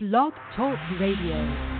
Blog Talk Radio.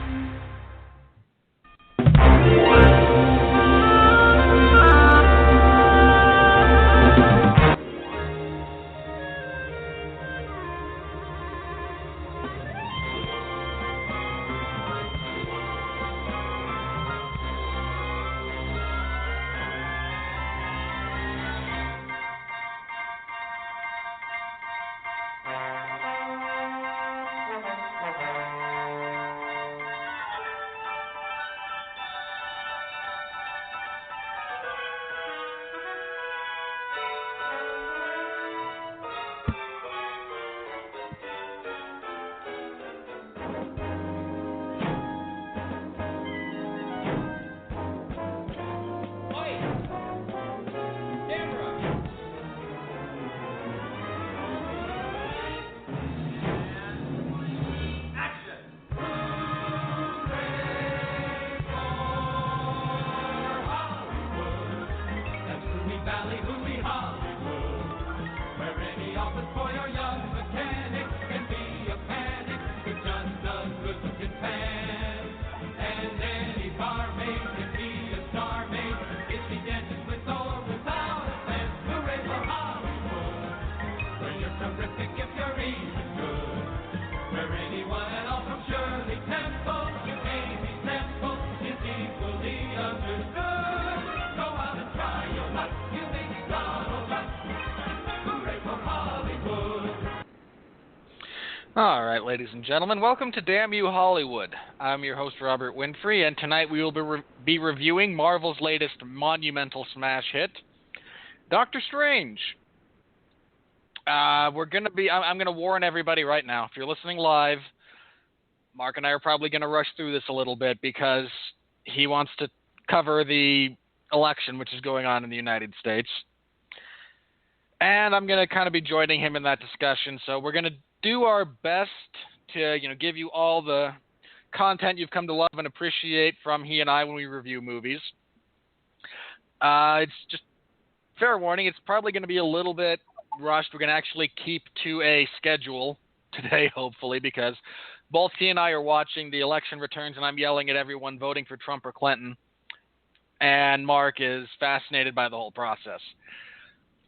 All right, ladies and gentlemen, welcome to Damn You Hollywood. I'm your host, Robert Winfrey, and tonight we will be reviewing Marvel's latest monumental smash hit, Doctor Strange. I'm going to warn everybody right now, if you're listening live, Mark and I are probably going to rush through this a little bit because he wants to cover the election which is going on in the United States. And I'm going to kind of be joining him in that discussion, so we're going to do our best to, give you all the content you've come to love and appreciate from he and I when we review movies. It's just fair warning, it's probably going to be a little bit rushed. We're going to actually keep to a schedule today, hopefully, because both he and I are watching the election returns, and I'm yelling at everyone voting for Trump or Clinton, and Mark is fascinated by the whole process.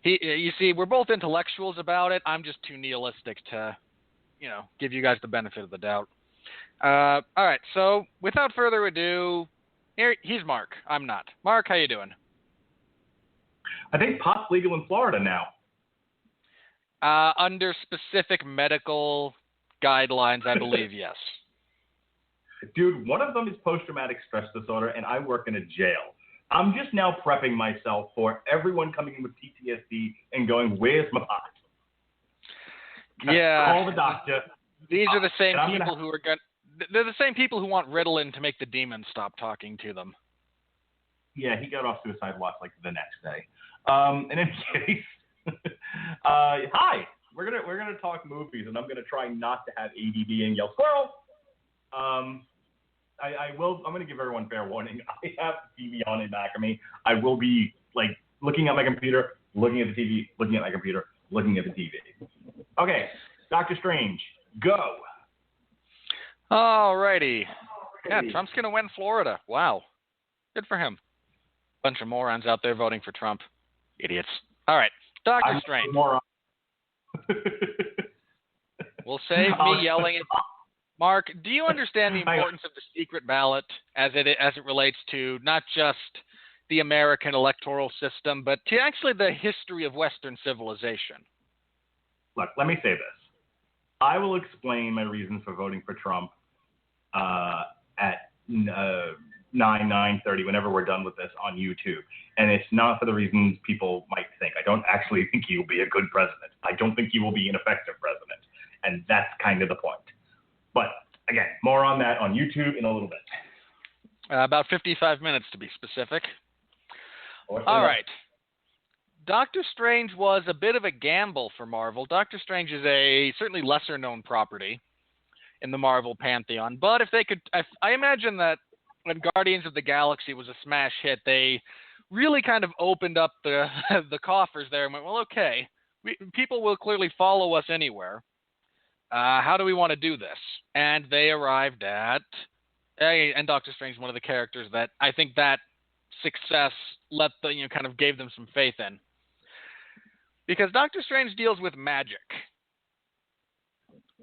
You see, we're both intellectuals about it. I'm just too nihilistic to, give you guys the benefit of the doubt. All right, so without further ado, he's Mark. I'm not. Mark, how you doing? I think pot's legal in Florida now. Under specific medical guidelines, I believe, yes. Dude, one of them is post-traumatic stress disorder, and I work in a jail. I'm just now prepping myself for everyone coming in with PTSD and going, "Where's my pot?" Yeah. Call the doctor. These are the same people who are going. They're the same people who want Ritalin to make the demons stop talking to them. Yeah, he got off suicide watch like the next day. In any case, hi. We're gonna talk movies, and I'm gonna try not to have ADD and yell squirrel. I will. I'm going to give everyone fair warning. I have the TV on in back of me. I will be looking at my computer, looking at the TV, looking at my computer, looking at the TV. Okay, Doctor Strange, go. All righty. Yeah, Trump's going to win Florida. Wow, good for him. Bunch of morons out there voting for Trump. Idiots. All right, Doctor Strange. We'll save me yelling at. Mark, do you understand the importance of the secret ballot as it relates to not just the American electoral system, but to actually the history of Western civilization? Look, let me say this. I will explain my reasons for voting for Trump at 9:30, whenever we're done with this on YouTube. And it's not for the reasons people might think. I don't actually think he will be a good president. I don't think he will be an effective president. And that's kind of the point. But, again, more on that on YouTube in a little bit. About 55 minutes, to be specific. All right. Doctor Strange was a bit of a gamble for Marvel. Doctor Strange is a certainly lesser-known property in the Marvel pantheon. But if they could, I imagine that when Guardians of the Galaxy was a smash hit, they really kind of opened up the coffers there and went, well, okay, people will clearly follow us anywhere. How do we want to do this? And they arrived at, and Doctor Strange is one of the characters that I think that success kind of gave them some faith in. Because Doctor Strange deals with magic.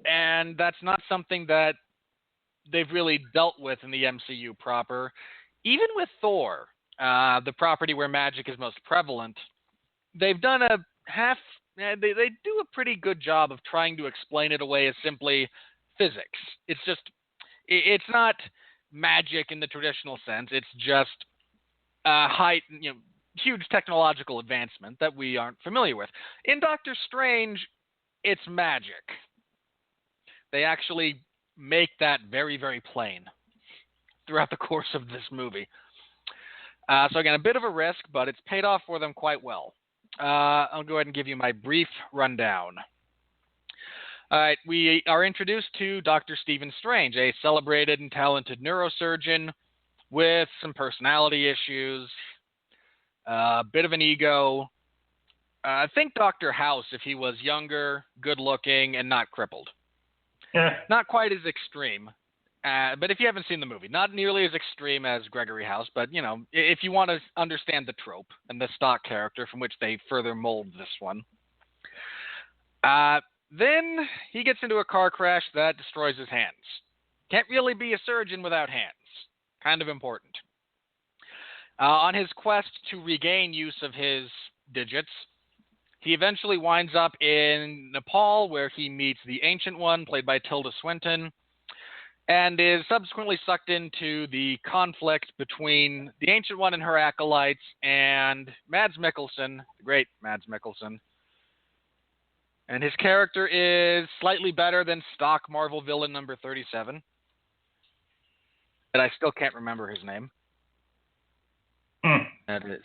And that's not something that they've really dealt with in the MCU proper. Even with Thor, the property where magic is most prevalent, they've done they do a pretty good job of trying to explain it away as simply physics. It's not magic in the traditional sense. It's just huge technological advancement that we aren't familiar with. In Doctor Strange, it's magic. They actually make that very, very plain throughout the course of this movie. So again, a bit of a risk, but it's paid off for them quite well. I'll go ahead and give you my brief rundown. All right, we are introduced to Dr. Stephen Strange, a celebrated and talented neurosurgeon with some personality issues, a bit of an ego. Think Dr. House if he was younger, good-looking, and not crippled. Yeah. Not quite as extreme, but if you haven't seen the movie, not nearly as extreme as Gregory House, but, if you want to understand the trope and the stock character from which they further mold this one. Then he gets into a car crash that destroys his hands. Can't really be a surgeon without hands. Kind of important. On his quest to regain use of his digits, he eventually winds up in Nepal, where he meets the Ancient One, played by Tilda Swinton, and is subsequently sucked into the conflict between the Ancient One and her acolytes and Mads Mikkelsen, the great Mads Mikkelsen. And his character is slightly better than stock Marvel villain number 37. But I still can't remember his name. That is.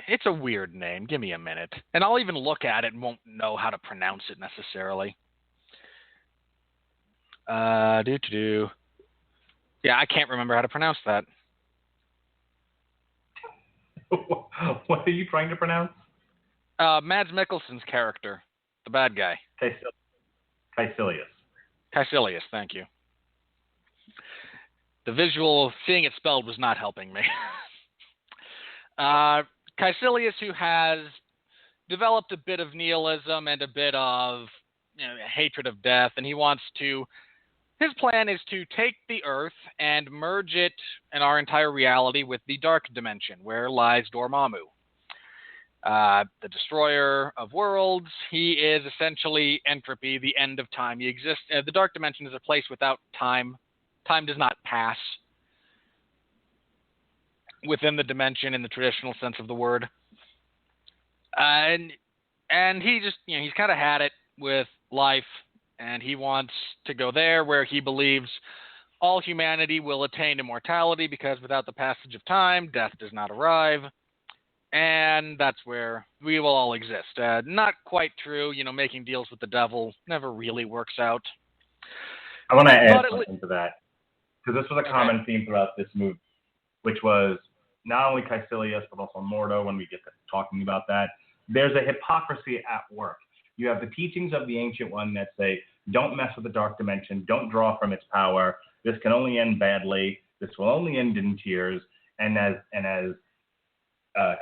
It's a weird name. Give me a minute. And I'll even look at it and won't know how to pronounce it necessarily. Yeah, I can't remember how to pronounce that. What are you trying to pronounce? Mads Mikkelsen's character, the bad guy. Caecilius. Caecilius, thank you. The visual, seeing it spelled, was not helping me. Caecilius, who has developed a bit of nihilism and a bit of hatred of death, and his plan is to take the Earth and merge it and our entire reality with the Dark Dimension, where lies Dormammu. The destroyer of worlds. He is essentially entropy, the end of time. The Dark Dimension is a place without time. Time does not pass within the dimension in the traditional sense of the word. And he just, he's kind of had it with life, and he wants to go there where he believes all humanity will attain immortality, because without the passage of time, death does not arrive. And that's where we will all exist. Not quite true. Making deals with the devil never really works out. I want to add something to that, because this was a common theme throughout this movie, which was not only Caecilius, but also Mordo, when we get to talking about that. There's a hypocrisy at work. You have the teachings of the Ancient One that say, don't mess with the Dark Dimension, don't draw from its power, this can only end badly, this will only end in tears, and as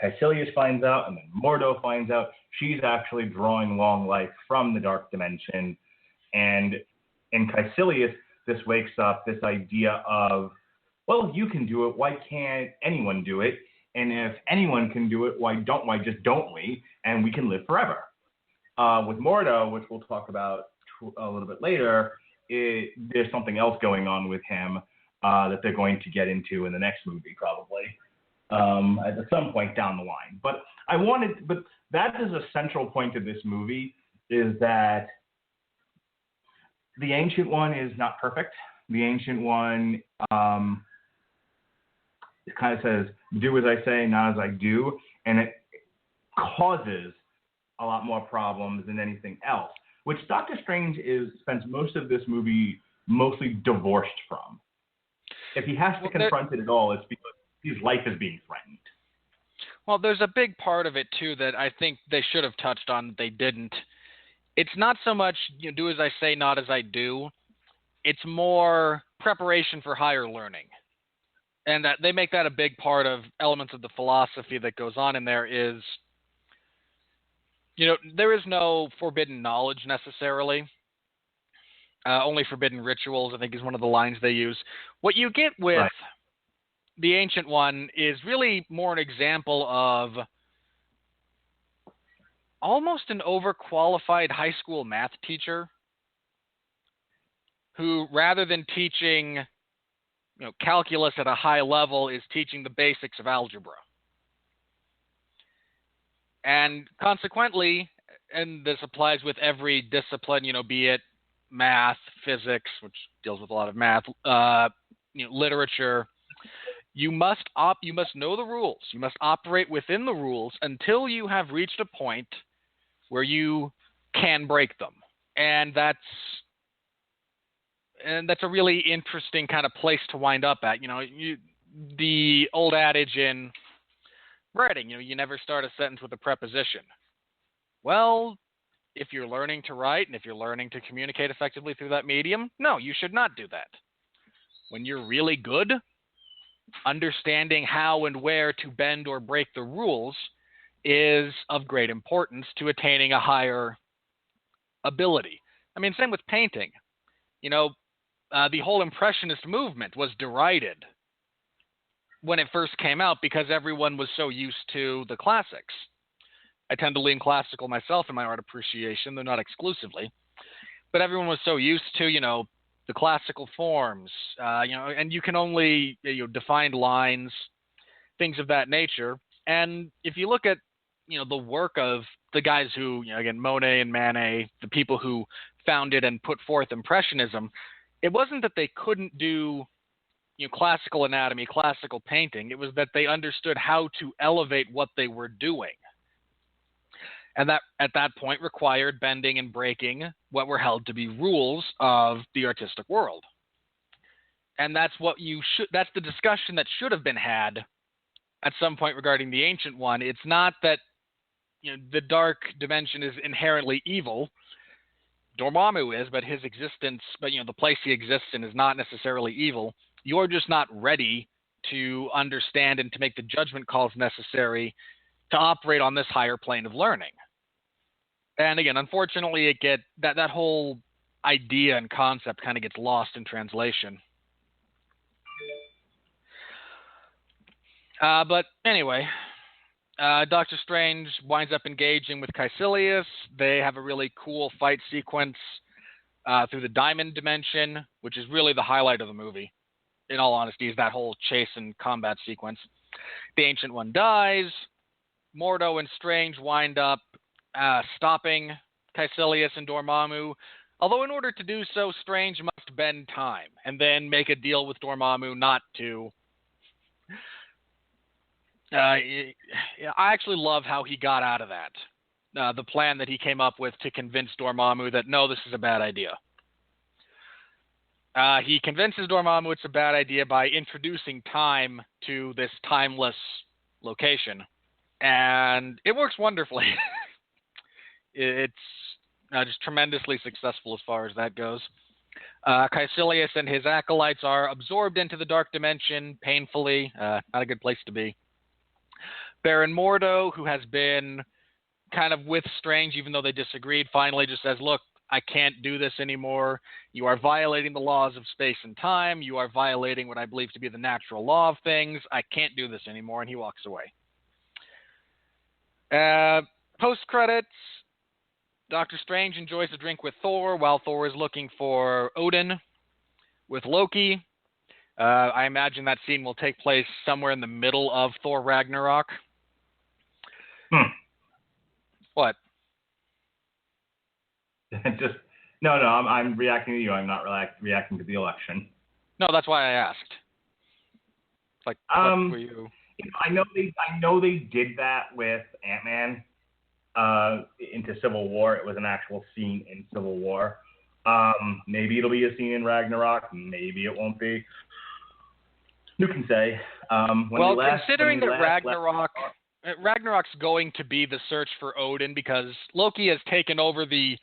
Caecilius finds out, and then Mordo finds out, she's actually drawing long life from the Dark Dimension. And in Caecilius, this wakes up this idea of, well, if you can do it, why can't anyone do it? And if anyone can do it, why just don't we? And we can live forever. With Mordo, which we'll talk about a little bit later, there's something else going on with him that they're going to get into in the next movie, probably. At some point down the line. But that is a central point of this movie, is that the Ancient One is not perfect. The Ancient One it kind of says, do as I say, not as I do, and it causes a lot more problems than anything else, which Doctor Strange spends most of this movie mostly divorced from. If he has to confront it at all, it's because his life is being threatened. Well, there's a big part of it, too, that I think they should have touched on that they didn't, it's not so much do as I say, not as I do. It's more preparation for higher learning. And that they make that a big part of elements of the philosophy that goes on in there is, there is no forbidden knowledge necessarily. Only forbidden rituals, I think, is one of the lines they use. What you get with Right. the Ancient One is really more an example of almost an overqualified high school math teacher who, rather than teaching calculus at a high level, is teaching the basics of algebra. And consequently, and this applies with every discipline, be it math, physics, which deals with a lot of math, literature, you must know the rules. You must operate within the rules until you have reached a point where you can break them. And that's a really interesting kind of place to wind up at. The old adage in writing, you never start a sentence with a preposition. Well, if you're learning to write and if you're learning to communicate effectively through that medium, no, you should not do that. When you're really good, understanding how and where to bend or break the rules is of great importance to attaining a higher ability. I mean, same with painting. The whole Impressionist movement was derided when it first came out because everyone was so used to the classics. I tend to lean classical myself in my art appreciation, though not exclusively. But everyone was so used to, the classical forms, and you can only define lines, things of that nature. And if you look at, the work of the guys who, again, Monet and Manet, the people who founded and put forth Impressionism, it wasn't that they couldn't do, classical anatomy, classical painting. It was that they understood how to elevate what they were doing. And that, at that point, required bending and breaking what were held to be rules of the artistic world. And that's that's the discussion that should have been had at some point regarding the Ancient One. It's not that, the dark dimension is inherently evil. Dormammu is, but his existence, the place he exists in is not necessarily evil. You're just not ready to understand and to make the judgment calls necessary to operate on this higher plane of learning. And again, unfortunately, that whole idea and concept kind of gets lost in translation. But anyway, Doctor Strange winds up engaging with Caecilius. They have a really cool fight sequence through the Diamond Dimension, which is really the highlight of the movie, in all honesty, is that whole chase and combat sequence. The Ancient One dies. Mordo and Strange wind up stopping Caecilius and Dormammu, although in order to do so, Strange must bend time and then make a deal with Dormammu not to. I actually love how he got out of that. The plan that he came up with to convince Dormammu that, no, this is a bad idea. He convinces Dormammu it's a bad idea by introducing time to this timeless location. And it works wonderfully. It's just tremendously successful as far as that goes. Caecilius and his acolytes are absorbed into the dark dimension painfully. Not a good place to be. Baron Mordo, who has been kind of with Strange, even though they disagreed, finally just says, look, I can't do this anymore. You are violating the laws of space and time. You are violating what I believe to be the natural law of things. I can't do this anymore, and he walks away. Post-credits, Doctor Strange enjoys a drink with Thor while Thor is looking for Odin with Loki. I imagine that scene will take place somewhere in the middle of Thor Ragnarok. What? I'm reacting to you. I'm not reacting to the election. No, that's why I asked. What were you? I know they did that with Ant-Man into Civil War. It was an actual scene in Civil War. Maybe it'll be a scene in Ragnarok. Maybe it won't be. Who can say? Considering that Ragnarok's going to be the search for Odin because Loki has taken over the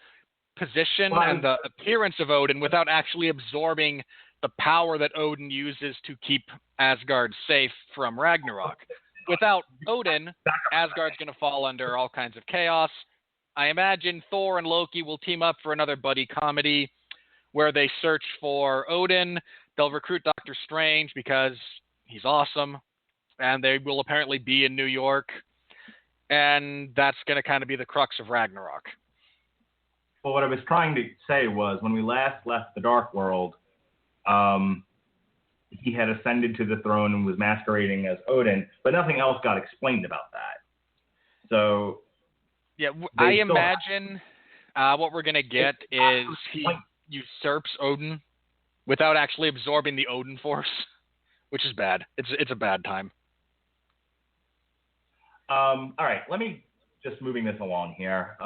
position and the appearance of Odin without actually absorbing the power that Odin uses to keep Asgard safe from Ragnarok. Without Odin, Asgard's going to fall under all kinds of chaos. I imagine Thor and Loki will team up for another buddy comedy where they search for Odin. They'll recruit Doctor Strange because he's awesome, and they will apparently be in New York, and that's going to kind of be the crux of Ragnarok. Well, what I was trying to say was when we last left the Dark World, he had ascended to the throne and was masquerading as Odin, but nothing else got explained about that. So, yeah, I imagine what we're going to get is he usurps Odin without actually absorbing the Odin force, which is bad. It's a bad time. All right, let me just moving this along here.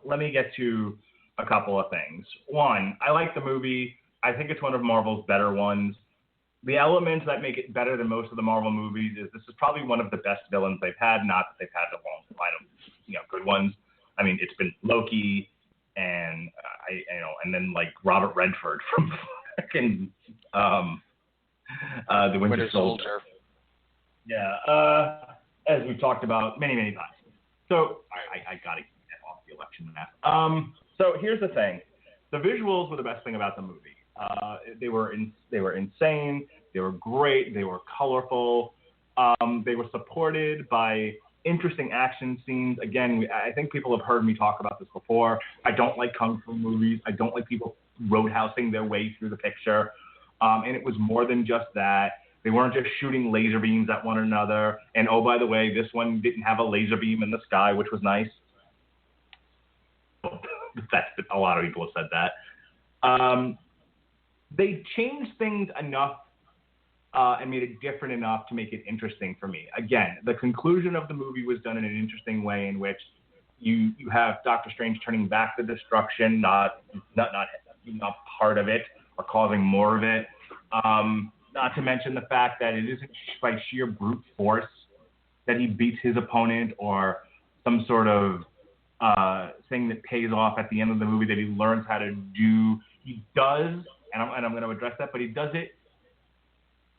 Let me get to a couple of things. One, I like the movie. I think it's one of Marvel's better ones. The elements that make it better than most of the Marvel movies is this is probably one of the best villains they've had. Not that they've had a long line of good ones. I mean, it's been Loki and and then like Robert Redford from fucking the Winter Soldier. Yeah, as we've talked about many times. So I gotta get off the election map. So here's the thing: the visuals were the best thing about the movie. They were insane. They were great. They were colorful. They were supported by interesting action scenes. Again, I think people have heard me talk about this before. I don't like kung fu movies. I don't like people roadhousing their way through the picture. And it was more than just that. They weren't just shooting laser beams at one another. And oh, by the way, this one didn't have a laser beam in the sky, which was nice. A lot of people have said that. They changed things enough and made it different enough to make it interesting for me. Again, the conclusion of the movie was done in an interesting way in which you have Doctor Strange turning back the destruction, not part of it or causing more of it. Not to mention the fact that it isn't by sheer brute force that he beats his opponent or some sort of thing that pays off at the end of the movie that he learns how to do. He does, and I'm going to address that, but he does it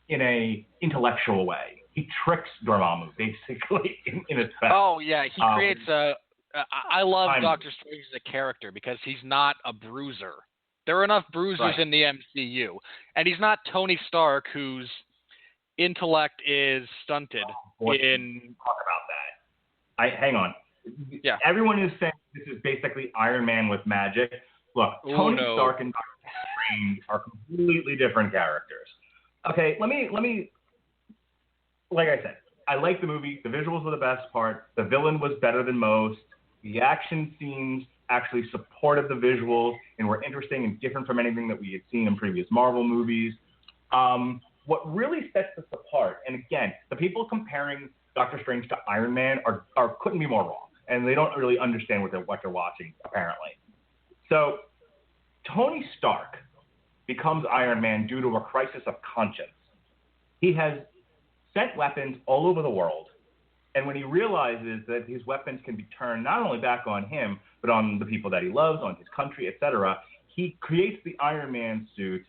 in a intellectual way. He tricks Dormammu, basically, in his best. Oh, yeah. He creates I love Doctor Strange as a character because he's not a bruiser. There are enough bruisers in the MCU. And he's not Tony Stark, whose intellect is stunted. Talk about that. Hang on. Yeah. Everyone is saying this is basically Iron Man with magic. Look, Tony Stark and Doctor Strange are completely different characters. Okay, let me. Like I said, I like the movie. The visuals were the best part. The villain was better than most. The action scenes actually supported the visuals and were interesting and different from anything that we had seen in previous Marvel movies. What really sets this apart, and again, the people comparing Doctor Strange to Iron Man are couldn't be more wrong, and they don't really understand what they're watching, apparently. So, Tony Stark becomes Iron Man due to a crisis of conscience. He has sent weapons all over the world, and when he realizes that his weapons can be turned not only back on him, but on the people that he loves, on his country, etc., he creates the Iron Man suit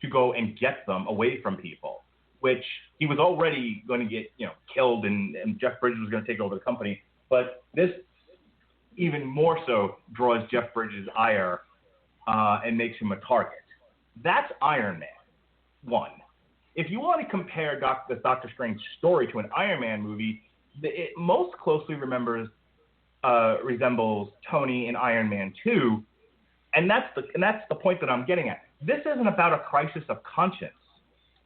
to go and get them away from people, which he was already going to get killed, and Jeff Bridges was going to take over the company. But this even more so draws Jeff Bridges' ire and makes him a target. That's Iron Man 1. If you want to compare the Doctor Strange story to an Iron Man movie, it most closely resembles Tony in Iron Man 2, and that's the point that I'm getting at. This isn't about a crisis of conscience.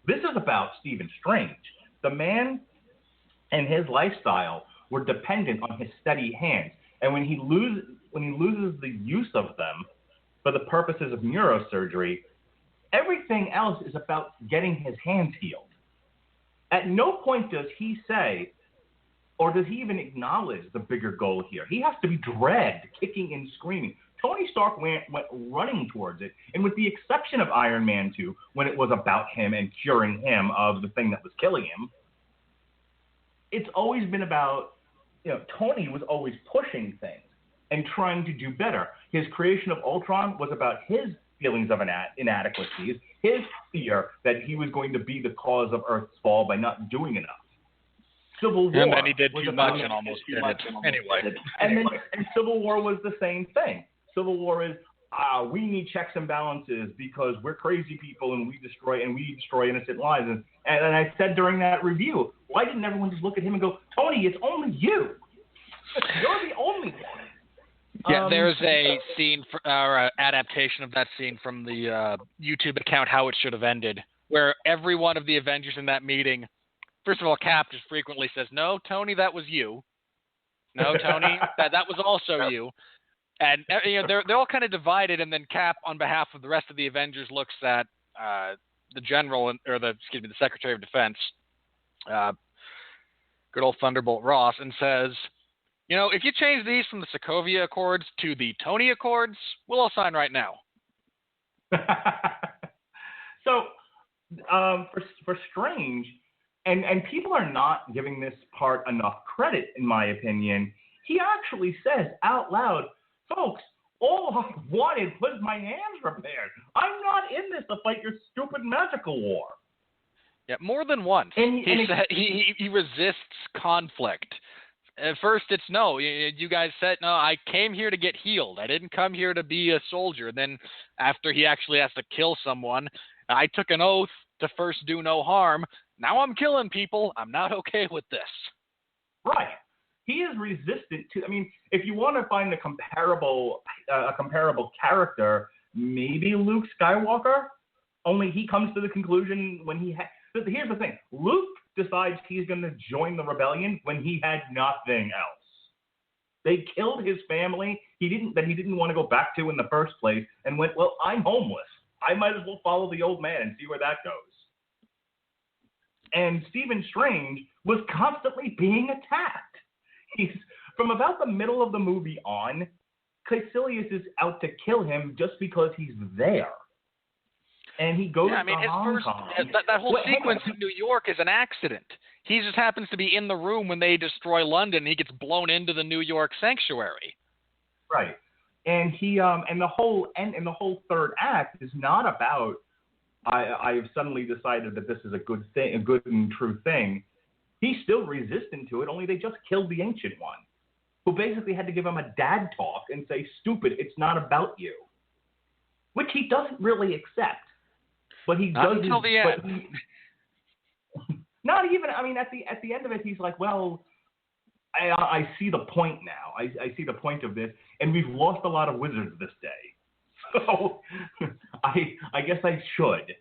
This is about Stephen Strange. The man and his lifestyle were dependent on his steady hands, and when he loses the use of them for the purposes of neurosurgery, everything else is about getting his hands healed. At no point does he say, or does he even acknowledge the bigger goal here. He has to be dragged, kicking and screaming. Tony Stark went running towards it, and with the exception of Iron Man 2, when it was about him and curing him of the thing that was killing him, it's always been about, Tony was always pushing things. and trying to do better. His creation of Ultron was about his feelings of inadequacies, his fear that he was going to be the cause of Earth's fall by not doing enough. Civil War. And then he did too much and almost did it. Anyway. And Civil War was the same thing. Civil War is, we need checks and balances because we're crazy people and we destroy innocent lives. And I said during that review, why didn't everyone just look at him and go, Tony, it's only you. You're the only one. Yeah, there's a scene or adaptation of that scene from the YouTube account, How It Should Have Ended, where every one of the Avengers in that meeting, first of all, Cap just frequently says, "No, Tony, that was you. No, Tony, that was also you." And they're all kind of divided, and then Cap, on behalf of the rest of the Avengers, looks at the general the Secretary of Defense, good old Thunderbolt Ross, and says, if you change these from the Sokovia Accords to the Tony Accords, we'll all sign right now. So, for Strange, and people are not giving this part enough credit, in my opinion, he actually says out loud, folks, all I wanted was my hands repaired. I'm not in this to fight your stupid magical war. Yeah, more than once. He resists conflict. At first, it's no. You guys said, no, I came here to get healed. I didn't come here to be a soldier. Then after he actually has to kill someone, I took an oath to first do no harm. Now I'm killing people. I'm not okay with this. Right. He is resistant to, if you want to find a comparable character, maybe Luke Skywalker, only he comes to the conclusion when here's the thing. Luke decides he's going to join the rebellion when he had nothing else. They killed his family he didn't want to go back to in the first place and went, well, I'm homeless. I might as well follow the old man and see where that goes. And Stephen Strange was constantly being attacked. He's from about the middle of the movie on, Caecilius is out to kill him just because he's there. And he goes to Hong Kong. That whole sequence in New York is an accident. He just happens to be in the room when they destroy London. He gets blown into the New York sanctuary. Right. And he and the whole third act is not about I've suddenly decided that this is a good thing, a good and true thing. He's still resistant to it, only they just killed the Ancient One, who basically had to give him a dad talk and say, stupid, it's not about you. Which he doesn't really accept. But he not does until the end. Not even. At the end of it, he's like, "Well, I see the point now. I see the point of this, and we've lost a lot of wizards this day. So I guess I should."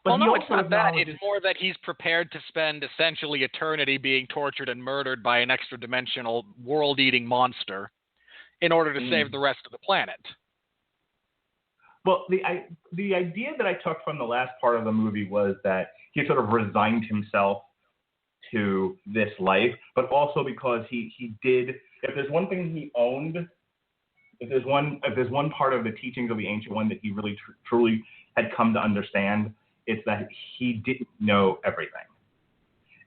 But well, no, it's not that. It's more that he's prepared to spend essentially eternity being tortured and murdered by an extra-dimensional world-eating monster in order to save the rest of the planet. Well, the idea that I took from the last part of the movie was that he sort of resigned himself to this life, but also because he did. If there's one thing he owned, if there's one part of the teachings of the Ancient One that he really truly had come to understand, it's that he didn't know everything,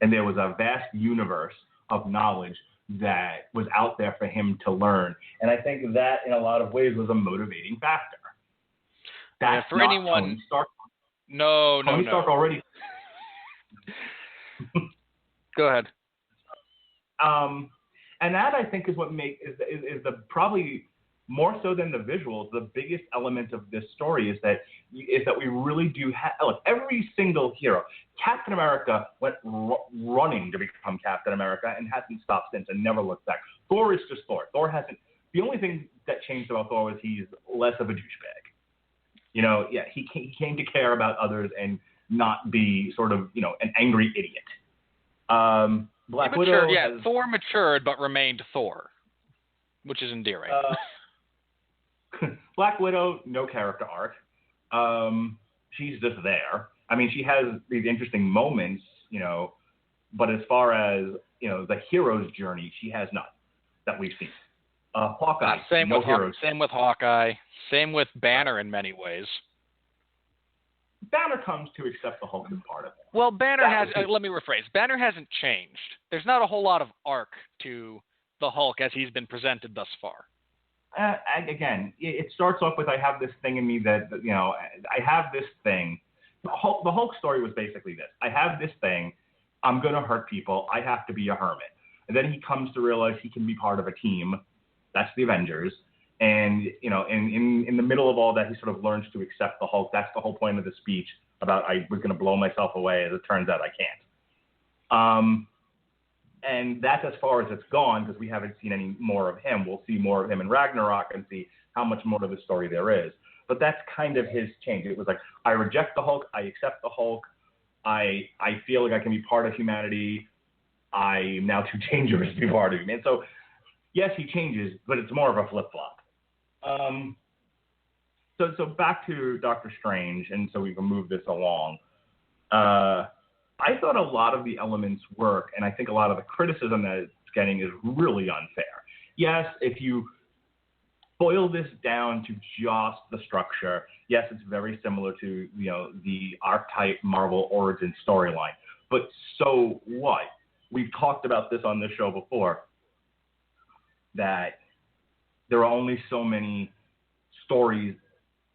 and there was a vast universe of knowledge that was out there for him to learn. And I think that, in a lot of ways, was a motivating factor. That's for not anyone. Tony Stark. No. Tony Stark already. Go ahead. And that, I think, is what is the probably more so than the visuals, the biggest element of this story is that we really do have. Look, every single hero. Captain America went running to become Captain America and hasn't stopped since and never looked back. Thor is just Thor. Thor hasn't. The only thing that changed about Thor was he's less of a douchebag. He came to care about others and not be sort of, an angry idiot. Black Widow. Thor matured but remained Thor, which is endearing. Black Widow, no character arc. She's just there. She has these interesting moments, but as far as, the hero's journey, she has none that we've seen. Hawkeye, same no with heroes. Same with Hawkeye. Same with Banner in many ways. Banner comes to accept the Hulk as part of it. Well, Banner has. Let me rephrase. Banner hasn't changed. There's not a whole lot of arc to the Hulk as he's been presented thus far. again, it starts off with I have this thing in me that I have this thing. The Hulk story was basically this: I have this thing. I'm gonna hurt people. I have to be a hermit. And then he comes to realize he can be part of a team. That's the Avengers. And in the middle of all that, he sort of learns to accept the Hulk. That's the whole point of the speech about I was gonna blow myself away. As it turns out, I can't. And that's as far as it's gone because we haven't seen any more of him. We'll see more of him in Ragnarok and see how much more of the story there is. But that's kind of his change. It was like, I reject the Hulk. I accept the Hulk. I feel like I can be part of humanity. I'm now too dangerous to be part of humanity. And so, yes, he changes, but it's more of a flip-flop. So back to Doctor Strange, and so we can move this along. I thought a lot of the elements work, and I think a lot of the criticism that it's getting is really unfair. Yes, if you boil this down to just the structure, yes, it's very similar to the archetype Marvel origin storyline. But so what? We've talked about this on this show before, that there are only so many stories,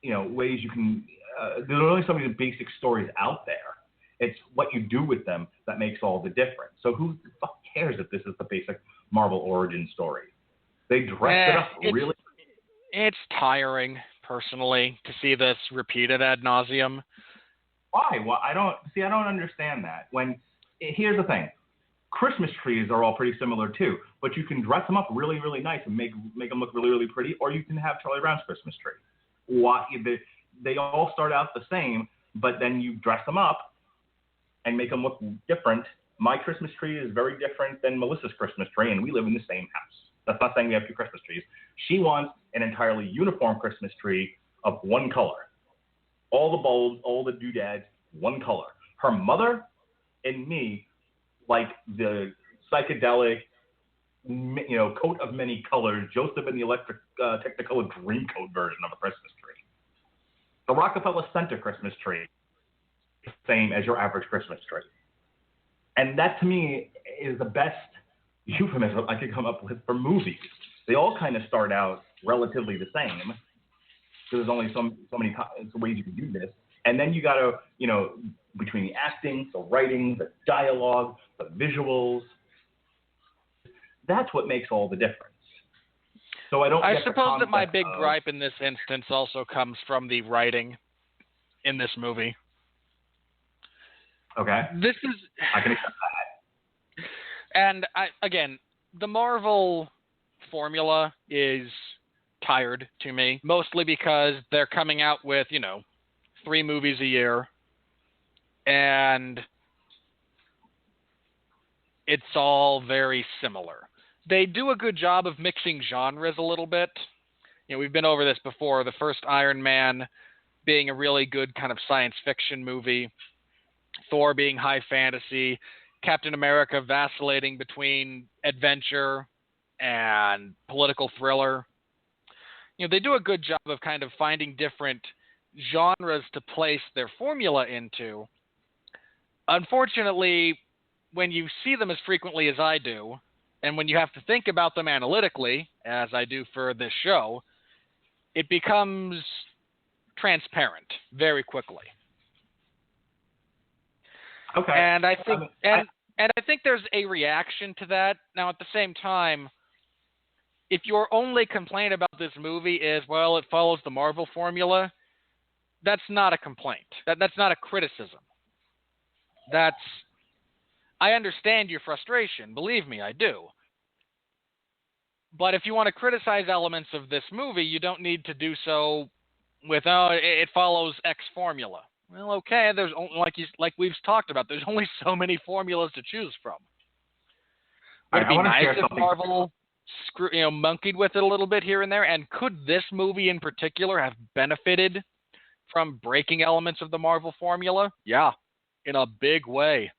ways you can. There are only so many basic stories out there. It's what you do with them that makes all the difference. So who the fuck cares if this is the basic Marvel origin story? They dressed it up really. It's tiring, personally, to see this repeated ad nauseum. Why? Well, I don't understand that. Here's the thing. Christmas trees are all pretty similar too, but you can dress them up really, really nice and make them look really, really pretty, or you can have Charlie Brown's Christmas tree. Why? They all start out the same, but then you dress them up and make them look different. My Christmas tree is very different than Melissa's Christmas tree, and we live in the same house. That's not saying we have two Christmas trees. She wants an entirely uniform Christmas tree of one color. All the bulbs, all the doodads, one color. Her mother and me like the psychedelic, coat of many colors, Joseph and the Electric Technicolor Dreamcoat version of a Christmas tree. The Rockefeller Center Christmas tree, same as your average Christmas tree. And that, to me, is the best euphemism I could come up with for movies. They all kind of start out relatively the same. There's only so many ways you can do this. And then you got to, between the acting, the writing, the dialogue, the visuals, that's what makes all the difference. So I suppose that my big gripe in this instance also comes from the writing in this movie. Okay. I can accept that. And again, the Marvel formula is tired to me, mostly because they're coming out with, 3 movies a year, and it's all very similar. They do a good job of mixing genres a little bit. We've been over this before. The first Iron Man being a really good kind of science fiction movie, Thor being high fantasy, Captain America vacillating between adventure and political thriller. They do a good job of kind of finding different genres to place their formula into. Unfortunately, when you see them as frequently as I do, and when you have to think about them analytically, as I do for this show, it becomes transparent very quickly. Okay. And I think I think there's a reaction to that. Now, at the same time, if your only complaint about this movie is, well, it follows the Marvel formula, that's not a complaint. That's not a criticism. I understand your frustration. Believe me, I do. But if you want to criticize elements of this movie, you don't need to do so with, it follows X formula. Well, okay, there's only, like we've talked about, there's only so many formulas to choose from. Would it be nice if Marvel monkeyed with it a little bit here and there? And could this movie in particular have benefited from breaking elements of the Marvel formula? Yeah, in a big way.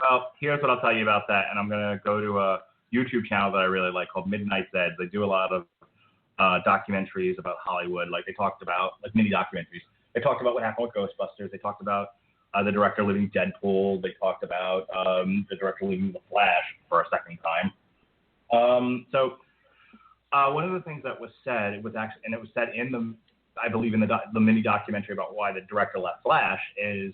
Well, here's what I'll tell you about that, and I'm going to go to a YouTube channel that I really like called Midnight Zeds. They do a lot of documentaries about Hollywood. Like they talked about, like mini documentaries. They talked about what happened with Ghostbusters. They talked about the director leaving Deadpool. They talked about the director leaving The Flash for a second time. So One of the things that was said, it was said in the, I believe in the mini documentary about why the director left Flash, is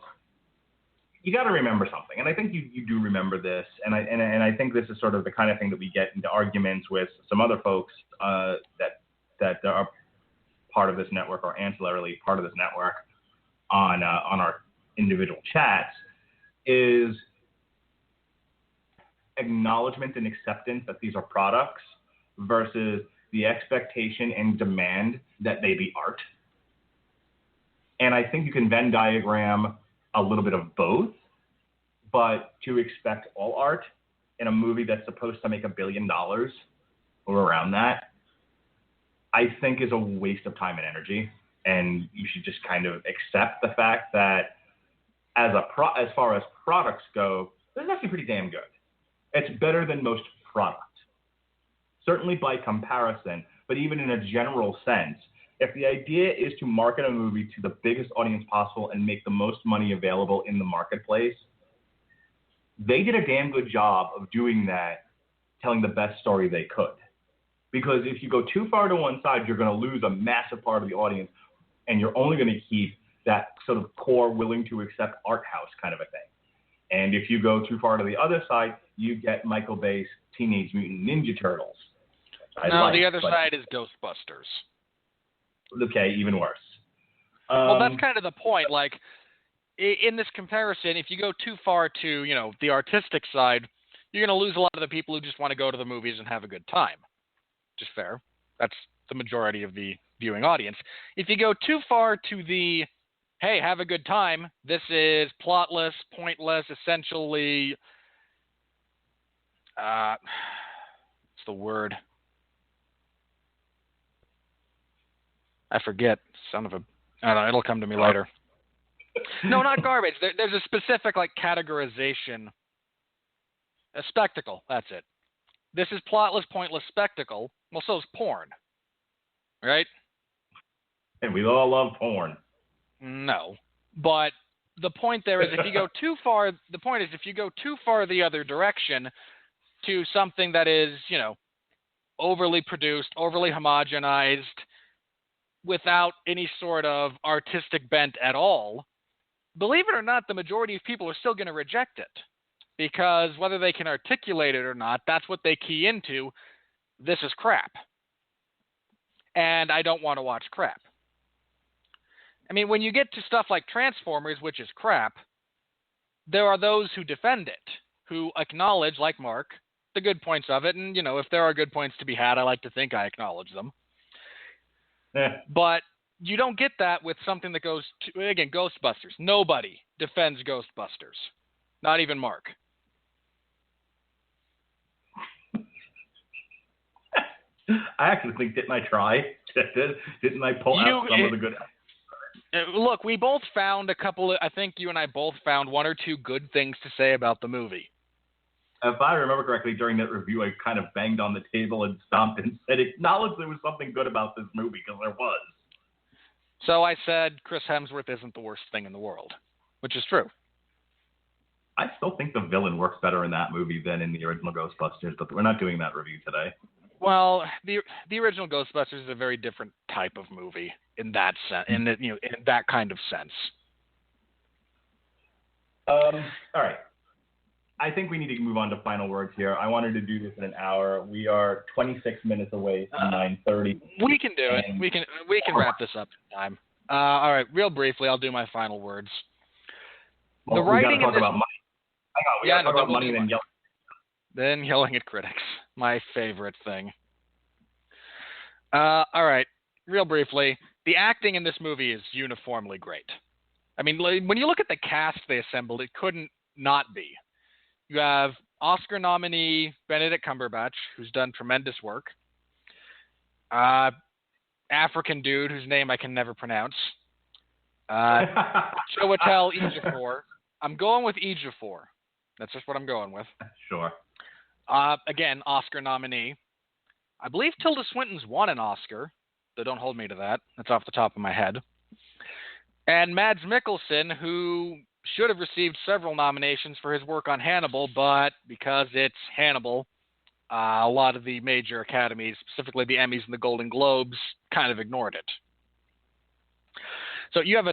you got to remember something, and I think you do remember this, and I think this is sort of the kind of thing that we get into arguments with some other folks that are part of this network or ancillarily part of this network on our individual chats, is acknowledgement and acceptance that these are products versus the expectation and demand that they be art. And I think you can Venn diagram a little bit of both, but to expect all art in a movie that's supposed to make $1 billion or around that, I think is a waste of time and energy. And you should just kind of accept the fact that as far as products go, this is actually pretty damn good. It's better than most products. Certainly by comparison, but even in a general sense, if the idea is to market a movie to the biggest audience possible and make the most money available in the marketplace, they did a damn good job of doing that, telling the best story they could. Because if you go too far to one side, you're going to lose a massive part of the audience, and you're only going to keep that sort of core willing to accept art house kind of a thing. And if you go too far to the other side, you get Michael Bay's Teenage Mutant Ninja Turtles. The other side is Ghostbusters. Okay, even worse. Well, that's kind of the point. Like, in this comparison, if you go too far to, the artistic side, you're going to lose a lot of the people who just want to go to the movies and have a good time. Which is fair. That's the majority of the viewing audience. If you go too far to the, hey, have a good time, this is plotless, pointless, essentially, what's the word? I forget. Son of a, I don't know, it'll come to me later. No, not garbage. There's a specific, categorization. A spectacle, that's it. This is plotless, pointless spectacle. Well, so is porn. Right? And we all love porn. No. But the point there is if you go too far, the point is if you go too far the other direction to something that is, overly produced, overly homogenized, without any sort of artistic bent at all, believe it or not, the majority of people are still going to reject it. Because whether they can articulate it or not, that's what they key into. This is crap. And I don't want to watch crap. I mean, when you get to stuff like Transformers, which is crap, there are those who defend it, who acknowledge, like Mark, the good points of it. And, if there are good points to be had, I like to think I acknowledge them. But you don't get that with something that goes to, again, Ghostbusters. Nobody defends Ghostbusters. Not even Mark. I actually think, didn't I try? Didn't I pull out some of the good? Look, we both found I think you and I both found one or two good things to say about the movie. If I remember correctly, during that review, I kind of banged on the table and stomped and said, acknowledge there was something good about this movie, because there was. So I said Chris Hemsworth isn't the worst thing in the world, which is true. I still think the villain works better in that movie than in the original Ghostbusters, but we're not doing that review today. Well, the original Ghostbusters is a very different type of movie in that sense, in that kind of sense. All right. I think we need to move on to final words here. I wanted to do this in an hour. We are 26 minutes away from 9:30. We can do it. We can wrap this up in time. All right, real briefly, I'll do my final words. Well, the writing we got to talk about money. Hang on, we got to talk about money and then yelling. Then yelling at critics, my favorite thing. All right, real briefly, the acting in this movie is uniformly great. I mean, when you look at the cast they assembled, it couldn't not be. You have Oscar nominee Benedict Cumberbatch, who's done tremendous work. African dude whose name I can never pronounce. Chiwetel Ejiofor. I'm going with Ejiofor. That's just what I'm going with. Sure. Again, Oscar nominee. I believe Tilda Swinton's won an Oscar, though don't hold me to that. That's off the top of my head. And Mads Mikkelsen, who should have received several nominations for his work on Hannibal, but because it's Hannibal, A lot of the major academies, specifically the Emmys and the Golden Globes, kind of ignored it. So you have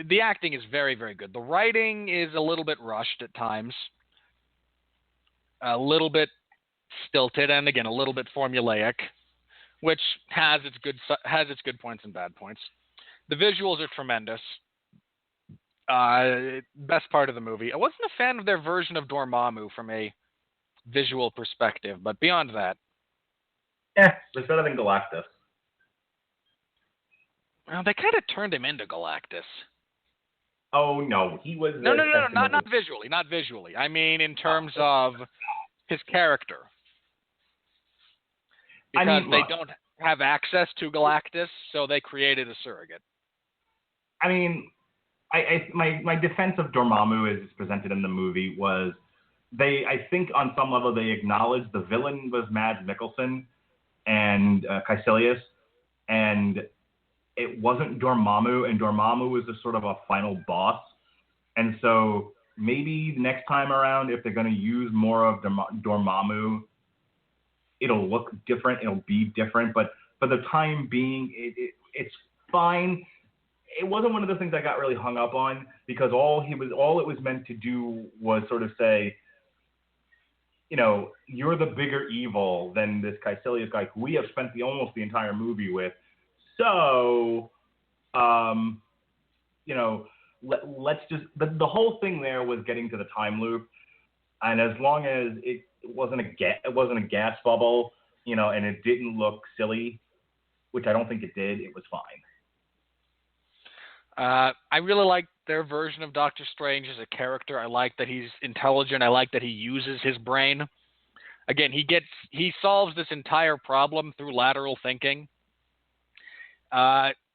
the acting is very, very good. The writing is a little bit rushed at times, a little bit stilted, and again, a little bit formulaic, which has its good points and bad points. The visuals are tremendous. Best part of the movie. I wasn't a fan of their version of Dormammu from a visual perspective, but beyond that, it's better than Galactus. Well, they kind of turned him into Galactus. Oh no, he was no, not visually. I mean, in terms of his character, because they don't have access to Galactus, so they created a surrogate. I mean, my defense of Dormammu as it's presented in the movie was I think on some level they acknowledged the villain was Mads Mikkelsen and Caecilius, and it wasn't Dormammu, and Dormammu was a sort of a final boss. And so maybe next time around, if they're going to use more of Dormammu, it'll look different, it'll be different. But for the time being, it's fine. It wasn't one of the things I got really hung up on, because all it was meant to do was sort of say, you're the bigger evil than this Caecilius guy who we have spent almost the entire movie with. So, let's just, the whole thing there was getting to the time loop. And as long as it wasn't a gas bubble, and it didn't look silly, which I don't think it did, it was fine. I really like their version of Doctor Strange as a character. I like that he's intelligent. I like that he uses his brain. Again, he solves this entire problem through lateral thinking.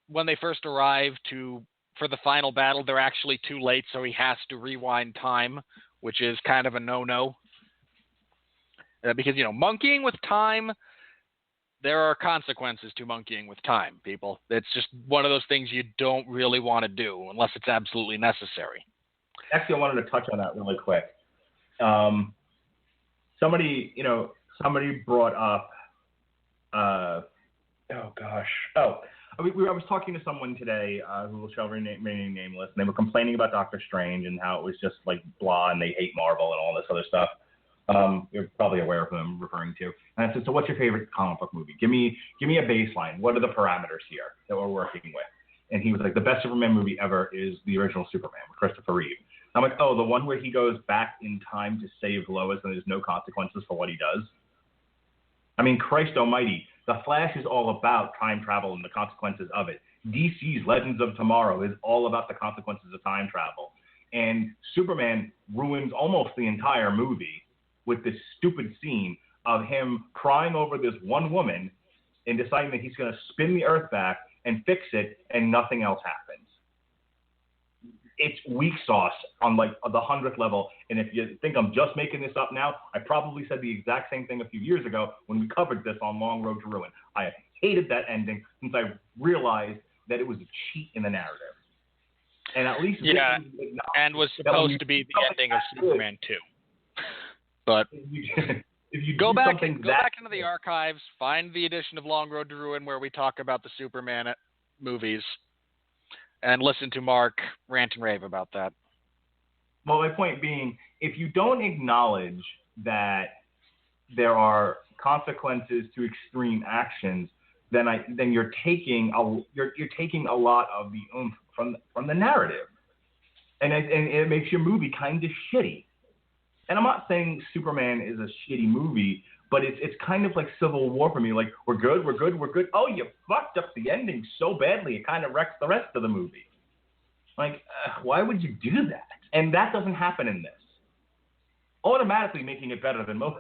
When they first arrive for the final battle, they're actually too late, so he has to rewind time, which is kind of a no-no. Because, monkeying with time, there are consequences to monkeying with time, people. It's just one of those things you don't really want to do unless it's absolutely necessary. Actually, I wanted to touch on that really quick. Somebody brought up, I was talking to someone today who shall remain nameless, and they were complaining about Doctor Strange and how it was just like blah, and they hate Marvel and all this other stuff. You're probably aware of who I'm referring to. And I said, so what's your favorite comic book movie? Give me a baseline. What are the parameters here that we're working with? And he was like, the best Superman movie ever is the original Superman with Christopher Reeve. I'm like, oh, the one where he goes back in time to save Lois and there's no consequences for what he does? I mean, Christ almighty, The Flash is all about time travel and the consequences of it. DC's Legends of Tomorrow is all about the consequences of time travel. And Superman ruins almost the entire movie with this stupid scene of him crying over this one woman and deciding that he's going to spin the Earth back and fix it, and nothing else happens. It's weak sauce on like the 100th level. And if you think I'm just making this up now, I probably said the exact same thing a few years ago when we covered this on Long Road to Ruin. I hated that ending since I realized that it was a cheat in the narrative. And at least and was supposed to be the ending of Superman 2. But if you go back into the archives, find the edition of Long Road to Ruin where we talk about the Superman movies, and listen to Mark rant and rave about that. Well, my point being, if you don't acknowledge that there are consequences to extreme actions, then you're taking a lot of the oomph from the narrative, and it makes your movie kind of shitty. And I'm not saying Superman is a shitty movie, but it's kind of like Civil War for me. Like, we're good. Oh, you fucked up the ending so badly, it kind of wrecks the rest of the movie. Like, why would you do that? And that doesn't happen in this. Automatically making it better than most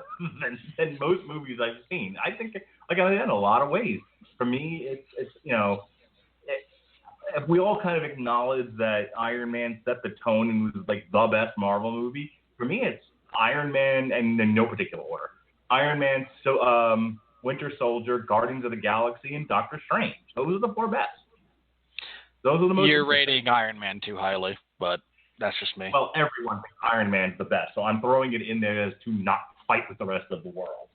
movies I've seen. I think, like I said, in a lot of ways. For me, it's if we all kind of acknowledge that Iron Man set the tone and was like the best Marvel movie, for me it's Iron Man, and in no particular order. Iron Man, Winter Soldier, Guardians of the Galaxy, and Doctor Strange. Those are the four best. Those are the most. You're rating Iron Man too highly, but that's just me. Well, everyone thinks Iron Man's the best, so I'm throwing it in there as to not fight with the rest of the world.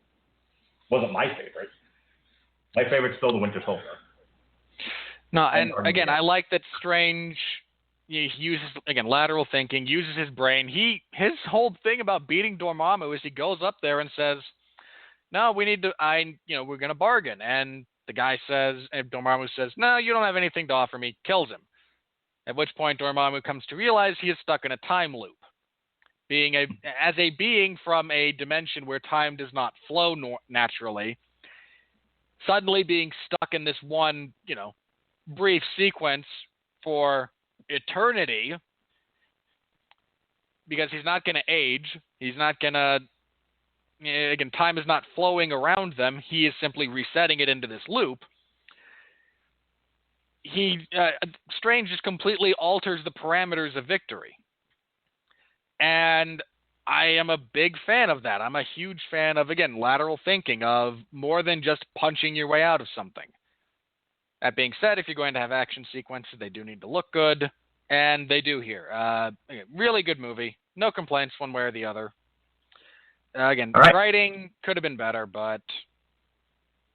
wasn't my favorite. My favorite's still the Winter Soldier. No, and again, I like that Strange he uses, again, lateral thinking, uses his brain. His whole thing about beating Dormammu is he goes up there and says, no, we need to, we're going to bargain. And the guy says, and Dormammu says, no, you don't have anything to offer me, kills him. At which point Dormammu comes to realize he is stuck in a time loop. As a being from a dimension where time does not flow naturally, suddenly being stuck in this one, brief sequence for eternity, because he's not going to age, he's not going to, again, time is not flowing around them, he is simply resetting it into this loop. Strange just completely alters the parameters of victory. And I am a big fan of that. I'm a huge fan of, again, lateral thinking, of more than just punching your way out of something. That being said, if you're going to have action sequences, they do need to look good, and they do here. Really good movie. No complaints one way or the other. Again, right. Writing could have been better, but,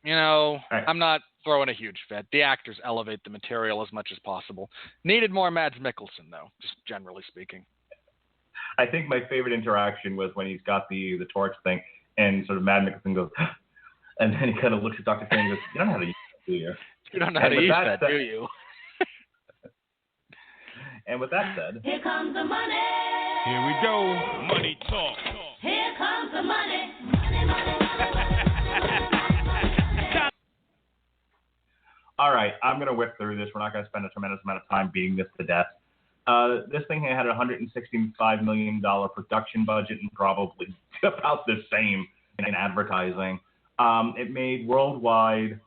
right. I'm not throwing a huge fit. The actors elevate the material as much as possible. Needed more Mads Mikkelsen, though, just generally speaking. I think my favorite interaction was when he's got the torch thing, and sort of Mads Mikkelsen goes, and then he kind of looks at Dr. Strange and goes, you don't know how to use that, do you? You don't know how to use that, do you? And with that said, here comes the money. Here we go. Money talk. Here comes the money. Money, money, money. All right, I'm going to whip through this. We're not going to spend a tremendous amount of time beating this to death. This thing had a $165 million production budget and probably about the same in advertising. It made worldwide,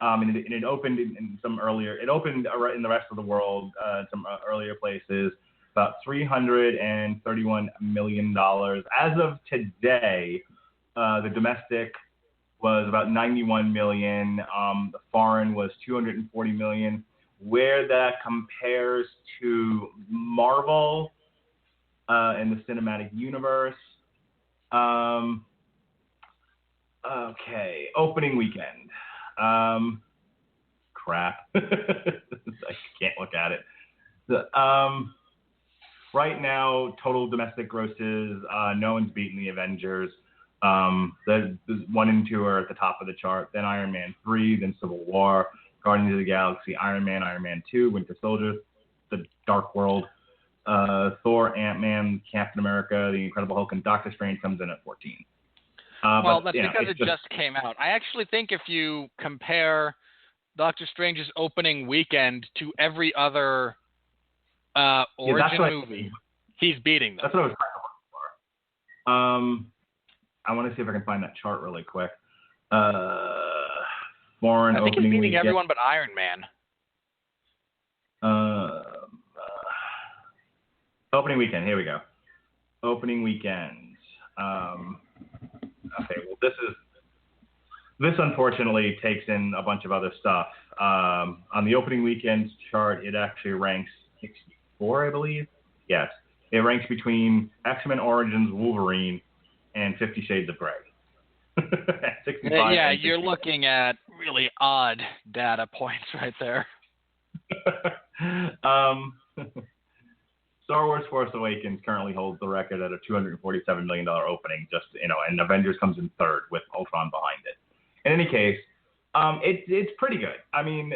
and it opened in some earlier. It opened in the rest of the world, some earlier places, about $331 million. As of today, the domestic was about 91 million. The foreign was 240 million. Where that compares to Marvel in the cinematic universe. Okay, opening weekend. Crap. I can't look at it. Right now, total domestic grosses, no one's beaten the Avengers. The 1 and 2 are at the top of the chart. Then Iron Man 3, then Civil War, Guardians of the Galaxy, Iron Man 2, Winter Soldier, The Dark World, Thor, Ant-Man, Captain America, The Incredible Hulk, and Doctor Strange comes in at 14. That's because it just came out. I actually think if you compare Doctor Strange's opening weekend to every other origin movie, he's beating them. That's what I was trying to look for. I want to see if I can find that chart really quick. Foreign I think opening he's beating weekend. everyone but Iron Man. Opening weekend. Here we go. Opening weekends. Okay. Well, this unfortunately takes in a bunch of other stuff. On the opening weekends chart, it actually ranks 64, I believe. Yes, it ranks between X-Men Origins Wolverine and 50 Shades of Grey. 65 yeah, you're looking at really odd data points right there. Star Wars Force Awakens currently holds the record at a $247 million opening, and Avengers comes in third with Ultron behind it. In any case, it's pretty good. I mean,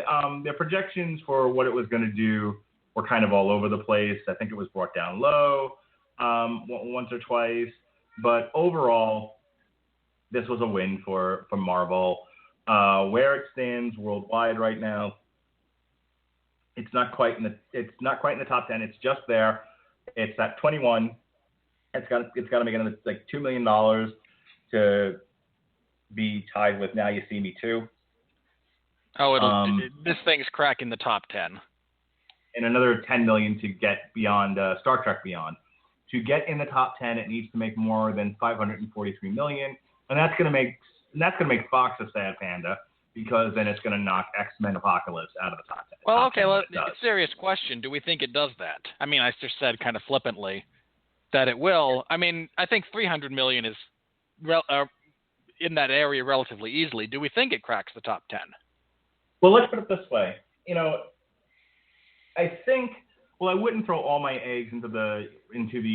the projections for what it was going to do were kind of all over the place. I think it was brought down low once or twice. But overall, this was a win for Marvel. Where it stands worldwide right now, it's not quite in the top 10. It's just there. It's at 21. It's got to make another like $2 million to be tied with Now You See Me 2. Oh, this thing's cracking the top 10. And another $10 million to get beyond Star Trek Beyond. To get in the top 10, it needs to make more than $543 million, and that's going to make Fox a sad panda, because then it's going to knock X-Men Apocalypse out of the top 10. Well, okay, serious question. Do we think it does that? I mean, I just said kind of flippantly that it will. I mean, I think $300 million is in that area relatively easily. Do we think it cracks the top 10? Well, let's put it this way. I think. Well, I wouldn't throw all my eggs into the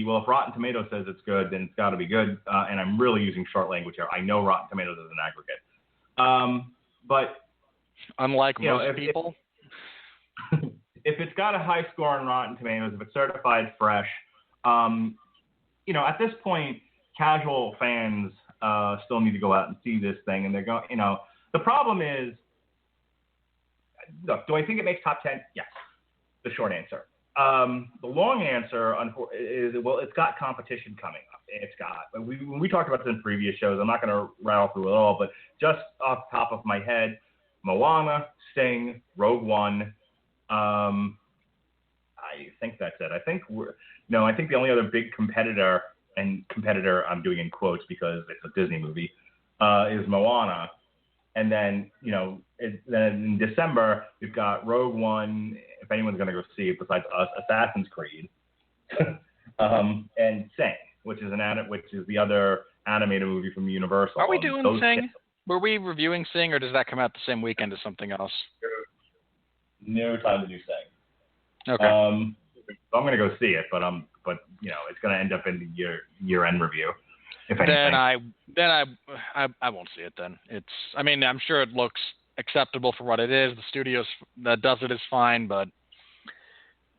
well, if Rotten Tomatoes says it's good, then it's got to be good. And I'm really using short language here. I know Rotten Tomatoes is an aggregate. But unlike most people, if it's got a high score on Rotten Tomatoes, if it's certified fresh, at this point, casual fans still need to go out and see this thing, and they're going. The problem is, look, do I think it makes top 10? Yes. The short answer. The long answer is, well, it's got competition coming up. It's got. When we talked about this in previous shows, I'm not going to rattle through it all, but just off the top of my head, Moana, Sting, Rogue One. I think that's it. I think the only other big competitor, and competitor I'm doing in quotes because it's a Disney movie, is Moana. And then, then in December, we've got Rogue One, if anyone's going to go see it besides us, Assassin's Creed, and Sing, which is the other animated movie from Universal. Are we doing Sing? Were we reviewing Sing, or does that come out the same weekend as something else? No time to do Sing. Okay. So I'm going to go see it, but it's going to end up in the year-end review. If anything. Then I won't see it then. I'm sure it looks acceptable for what it is. The studio that does it is fine, but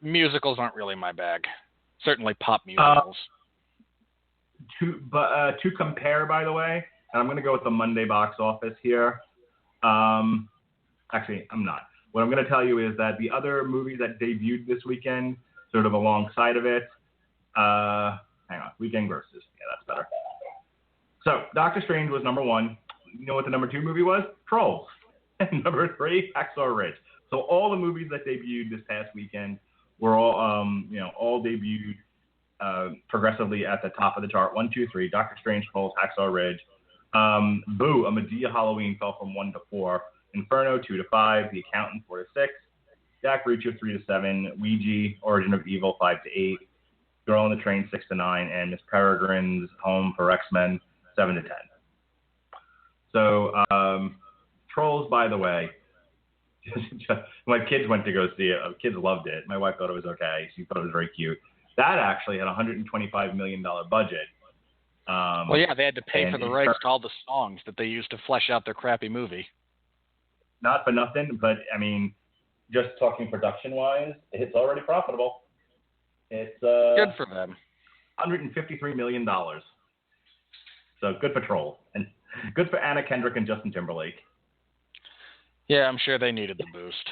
musicals aren't really my bag. Certainly pop musicals. To compare, by the way, and I'm going to go with the Monday box office here. Actually, I'm not. What I'm going to tell you is that the other movies that debuted this weekend, sort of alongside of it, hang on, weekend grosses. Yeah, that's better. So, Doctor Strange was number 1. You know what the number 2 movie was? Trolls. And number 3, Hacksaw Ridge. So all the movies that debuted this past weekend were all debuted progressively at the top of the chart. 1, 2, 3. Doctor Strange, Trolls, Hacksaw Ridge. Boo, A Medea Halloween fell from 1 to 4. Inferno 2 to 5. The Accountant 4 to 6. Jack Reacher 3 to 7. Ouija, Origin of Evil 5 to 8. Girl on the Train 6 to 9. And Miss Peregrine's Home for X-Men 7 to 10. So, Trolls, by the way, my kids went to go see it. Kids loved it. My wife thought it was okay. She thought it was very cute. That actually had a $125 million budget. Well, yeah, they had to pay for the rights to all the songs that they used to flesh out their crappy movie. Not for nothing, but, just talking production-wise, it's already profitable. It's good for them. $153 million. So good for Trolls. And good for Anna Kendrick and Justin Timberlake. Yeah, I'm sure they needed the boost.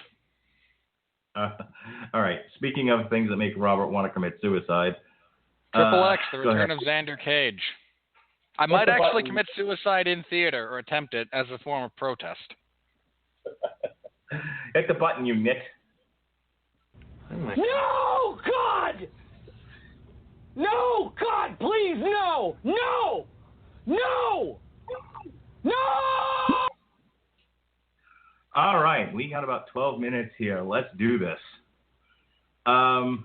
All right. Speaking of things that make Robert want to commit suicide. Triple X, the return of Xander Cage. I might actually commit suicide in theater or attempt it as a form of protest. Hit the button, you nit. Oh my No, God! No, God, please, no! No! No! No! All right, we got about 12 minutes here. Let's do this. And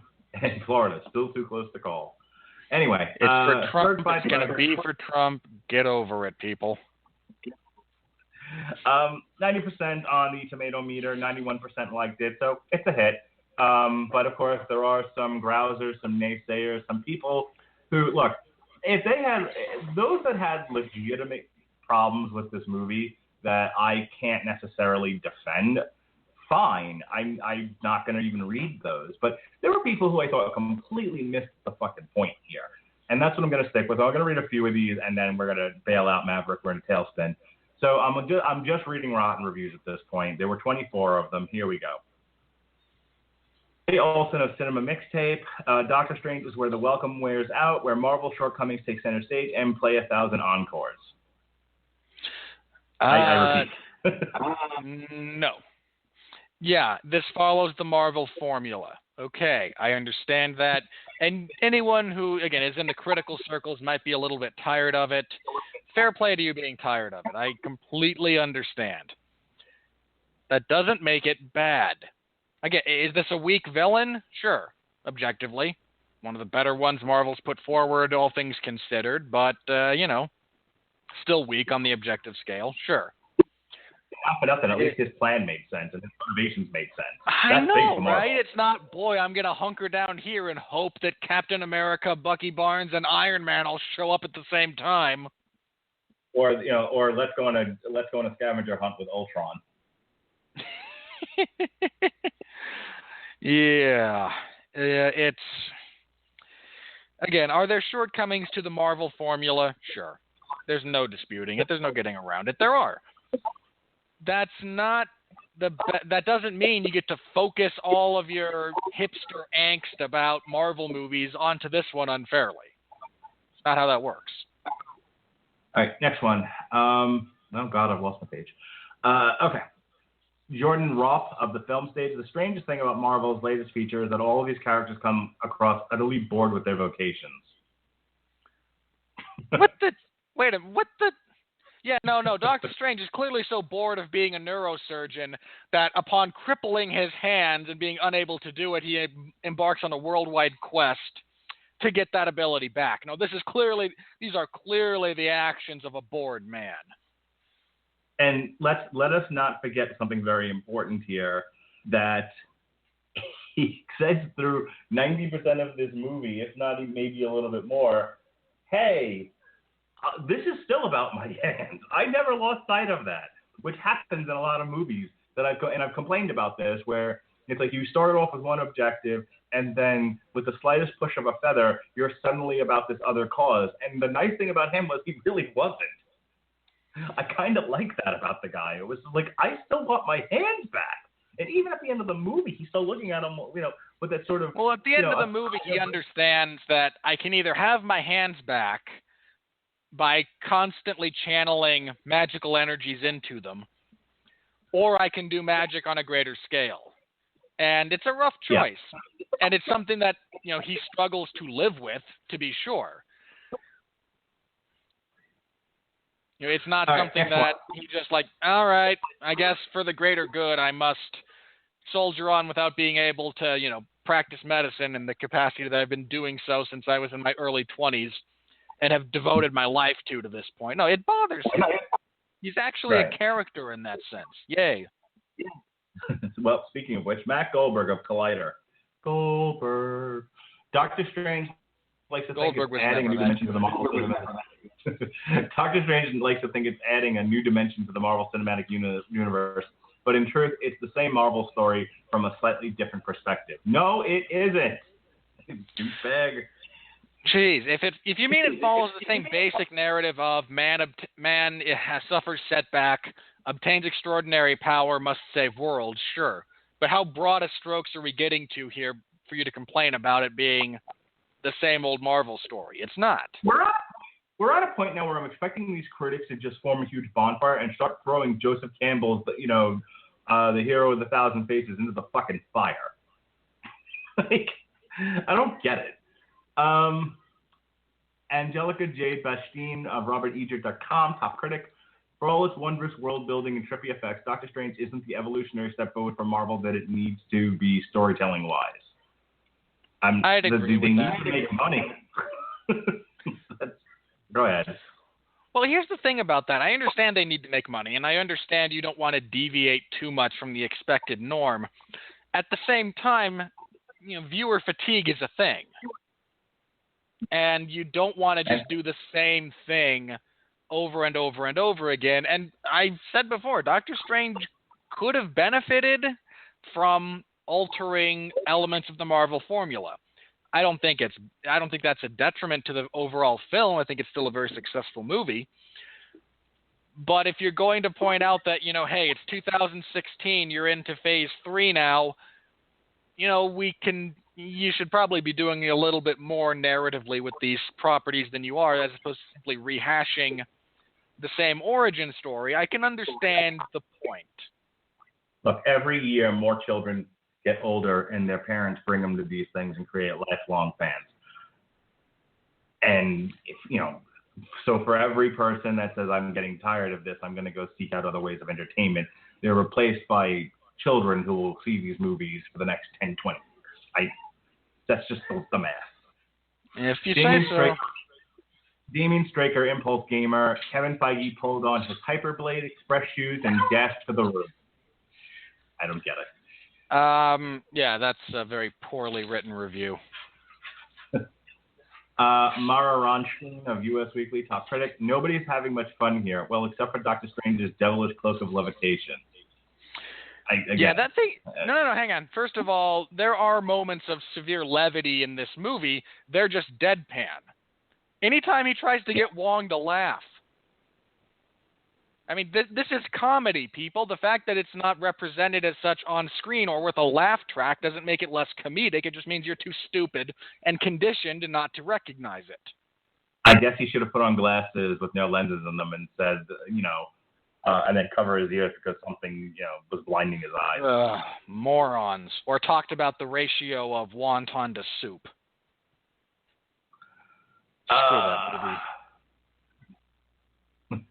Florida, still too close to call. Anyway, it's for Trump. It's going to be for Trump. Get over it, people. 90% on the tomato meter, 91% liked it, so it's a hit. But of course, there are some grousers, some naysayers, some people who look. If they had those that had legitimate problems with this movie that I can't necessarily defend, fine. I'm not going to even read those. But there were people who I thought completely missed the fucking point here. And that's what I'm going to stick with. I'm going to read a few of these, and then we're going to bail out Maverick. We're in a tailspin. So I'm just reading Rotten reviews at this point. There were 24 of them. Here we go. Hey, Olsen of Cinema Mixtape. Doctor Strange is where the welcome wears out, where Marvel shortcomings take center stage and play 1,000 encores. I repeat. No. Yeah, this follows the Marvel formula. Okay, I understand that. And anyone who, again, is in the critical circles might be a little bit tired of it. Fair play to you being tired of it. I completely understand. That doesn't make it bad. Again, is this a weak villain? Sure, objectively. One of the better ones Marvel's put forward, all things considered. But, Still weak on the objective scale, sure. Not for nothing, at least his plan made sense and his motivations made sense. I know, right? It's not, boy, I'm going to hunker down here and hope that Captain America, Bucky Barnes, and Iron Man all show up at the same time. Or let's go on a scavenger hunt with Ultron. Yeah, it's again. Are there shortcomings to the Marvel formula? Sure, there's no disputing it. There's no getting around it. There are. That's not that doesn't mean you get to focus all of your hipster angst about Marvel movies onto this one unfairly. It's not how that works. All right, next one. Oh God, I've lost my page. Okay. Jordan Roth of the film stage. The strangest thing about Marvel's latest feature is that all of these characters come across utterly bored with their vocations. What the? Wait a minute. What the? Yeah, no. Doctor Strange is clearly so bored of being a neurosurgeon that upon crippling his hands and being unable to do it, he embarks on a worldwide quest to get that ability back. No, these are clearly the actions of a bored man. And let us not forget something very important here, that he says through 90% of this movie, if not maybe a little bit more, hey, this is still about my hands. I never lost sight of that, which happens in a lot of movies that I've complained about this, where it's like you started off with one objective, and then with the slightest push of a feather, you're suddenly about this other cause. And the nice thing about him was he really wasn't. I kind of like that about the guy. It was like, I still want my hands back. And even at the end of the movie, he's still looking at him, with that sort of... Well, at the end of the movie, he understands that I can either have my hands back by constantly channeling magical energies into them, or I can do magic on a greater scale. And it's a rough choice. Yeah. And it's something that, he struggles to live with, to be sure. It's not something that he just like, all right, I guess for the greater good, I must soldier on without being able to, practice medicine in the capacity that I've been doing so since I was in my early 20s and have devoted my life to this point. No, it bothers him. He's actually a character in that sense. Yay. Well, speaking of which, Matt Goldberg of Collider. Goldberg. Doctor Strange likes to think it's adding a new dimension to the Marvel Cinematic. Doctor Strange likes to think it's adding a new dimension to the Marvel Cinematic Universe, but in truth, it's the same Marvel story from a slightly different perspective. No, it isn't. Douchebag. Jeez, if you mean it follows the same basic narrative of man suffers setback, obtains extraordinary power, must save worlds, sure. But how broad a strokes are we getting to here for you to complain about it being the same old Marvel story? It's not. We're at a point now where I'm expecting these critics to just form a huge bonfire and start throwing Joseph Campbell's, the hero with 1,000 faces into the fucking fire. Like, I don't get it. Angelica Jade Bastine of RobertEgert.com, top critic. For all its wondrous world building and trippy effects, Doctor Strange isn't the evolutionary step forward for Marvel that it needs to be storytelling wise. I'd agree with that. They need to make money. Go ahead. Well, here's the thing about that. I understand they need to make money, and I understand you don't want to deviate too much from the expected norm. At the same time, viewer fatigue is a thing. And you don't want to just do the same thing over and over and over again. And I said before, Doctor Strange could have benefited from altering elements of the Marvel formula. I don't think that's a detriment to the overall film. I think it's still a very successful movie. But if you're going to point out that, hey, it's 2016, you're into phase 3 now, you should probably be doing a little bit more narratively with these properties than you are, as opposed to simply rehashing the same origin story. I can understand the point. Look, every year more children get older and their parents bring them to these things and create lifelong fans. And, so for every person that says, I'm getting tired of this, I'm going to go seek out other ways of entertainment, they're replaced by children who will see these movies for the next 10, 20 years. That's just the math. If you say so. Damien Straker, Impulse Gamer, Kevin Feige pulled on his Hyperblade Express shoes and dashed to the room. I don't get it. Yeah, that's a very poorly written review. Mara Ronstein of US Weekly, top critic. Nobody's having much fun here. Well, except for Doctor Strange's devilish cloak of levitation. That thing. No, hang on. First of all, there are moments of severe levity in this movie. They're just deadpan. Anytime he tries to get Wong to laugh. I mean, this is comedy, people. The fact that it's not represented as such on screen or with a laugh track doesn't make it less comedic. It just means you're too stupid and conditioned not to recognize it. I guess he should have put on glasses with no lenses in them and said, and then cover his ears because something, was blinding his eyes. Morons. Or talked about the ratio of wonton to soup. Screw that movie.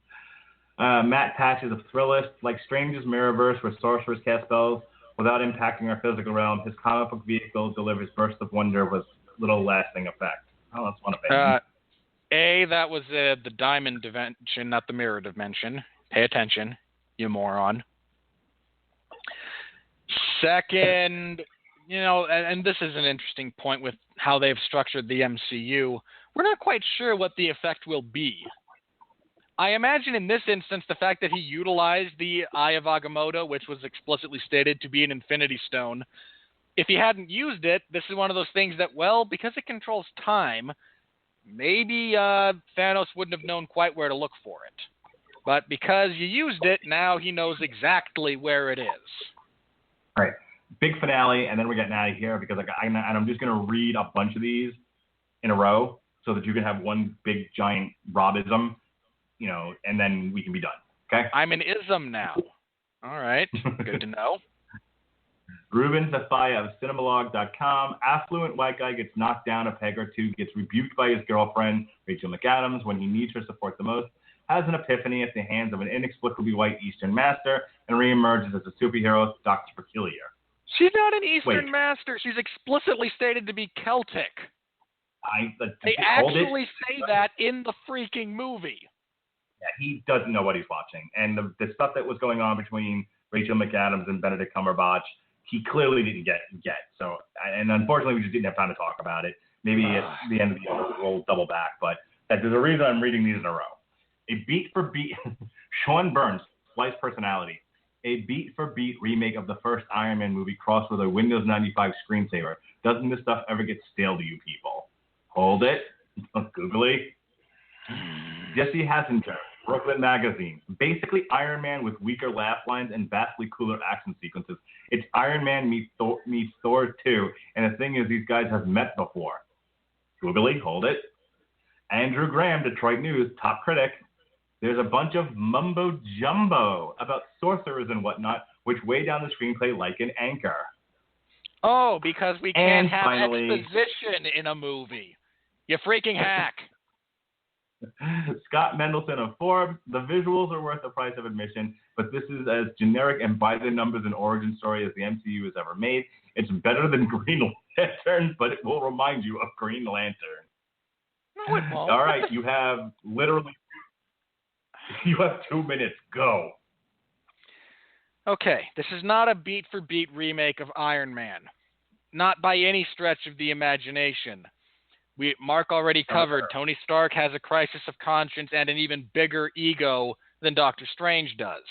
Matt Patch is a thrillist. Like Strange's Mirrorverse, where sorcerers cast spells without impacting our physical realm, his comic book vehicle delivers bursts of wonder with little lasting effect. Oh, that's one opinion. That was the diamond dimension, not the mirror dimension. Pay attention, you moron. Second, and this is an interesting point with how they've structured the MCU. We're not quite sure what the effect will be. I imagine in this instance, the fact that he utilized the Eye of Agamotto, which was explicitly stated to be an Infinity Stone, if he hadn't used it, this is one of those things that, because it controls time, maybe Thanos wouldn't have known quite where to look for it. But because you used it, now he knows exactly where it is. All right. Big finale, and then we're getting out of here because I'm just going to read a bunch of these in a row so that you can have one big, giant Robism. And then we can be done. Okay? I'm an ism now. All right. Good to know. Ruben Zafaya of Cinemalog.com. Affluent white guy gets knocked down a peg or two, gets rebuked by his girlfriend, Rachel McAdams, when he needs her support the most, has an epiphany at the hands of an inexplicably white Eastern master, and reemerges as a superhero, Dr. Peculiar. She's not an Eastern master. She's explicitly stated to be Celtic. They actually say that in the freaking movie. Yeah, he doesn't know what he's watching. And the stuff that was going on between Rachel McAdams and Benedict Cumberbatch, he clearly didn't get. So, and unfortunately, we just didn't have time to talk about it. Maybe at the end of the year, we'll double back. But there's a reason I'm reading these in a row. A beat-for-beat, Sean Burns, Slice Personality. A beat-for-beat remake of the first Iron Man movie crossed with a Windows 95 screensaver. Doesn't this stuff ever get stale to you people? Hold it. Googly. Jesse Hassinger, Brooklyn Magazine. Basically Iron Man with weaker laugh lines and vastly cooler action sequences. It's Iron Man meets Thor 2, and the thing is these guys have met before. Googly, hold it. Andrew Graham, Detroit News, top critic. There's a bunch of mumbo-jumbo about sorcerers and whatnot, which weigh down the screenplay like an anchor. Oh, because we can't have finally, exposition in a movie. You freaking hack. Scott Mendelson of Forbes, the visuals are worth the price of admission, but this is as generic and by the numbers an origin story as the MCU has ever made. It's better than Green Lantern, but it will remind you of Green Lantern. No, it won't. All right, you have 2 minutes. Go. Okay, this is not a beat-for-beat remake of Iron Man. Not by any stretch of the imagination. Mark already covered Tony Stark has a crisis of conscience and an even bigger ego than Doctor Strange does.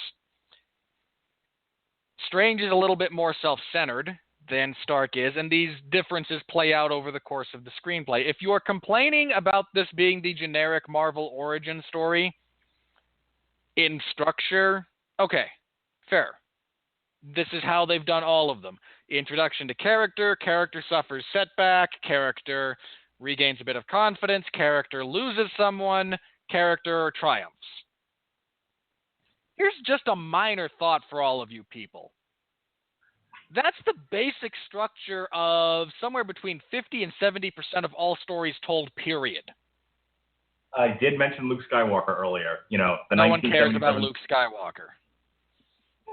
Strange is a little bit more self-centered than Stark is, and these differences play out over the course of the screenplay. If you're complaining about this being the generic Marvel origin story in structure, okay, fair. This is how they've done all of them. Introduction to character suffers setback, character regains a bit of confidence, character loses someone, character triumphs. Here's just a minor thought for all of you people. That's the basic structure of somewhere between 50 and 70% of all stories told, period. I did mention Luke Skywalker earlier. No one cares about Luke Skywalker.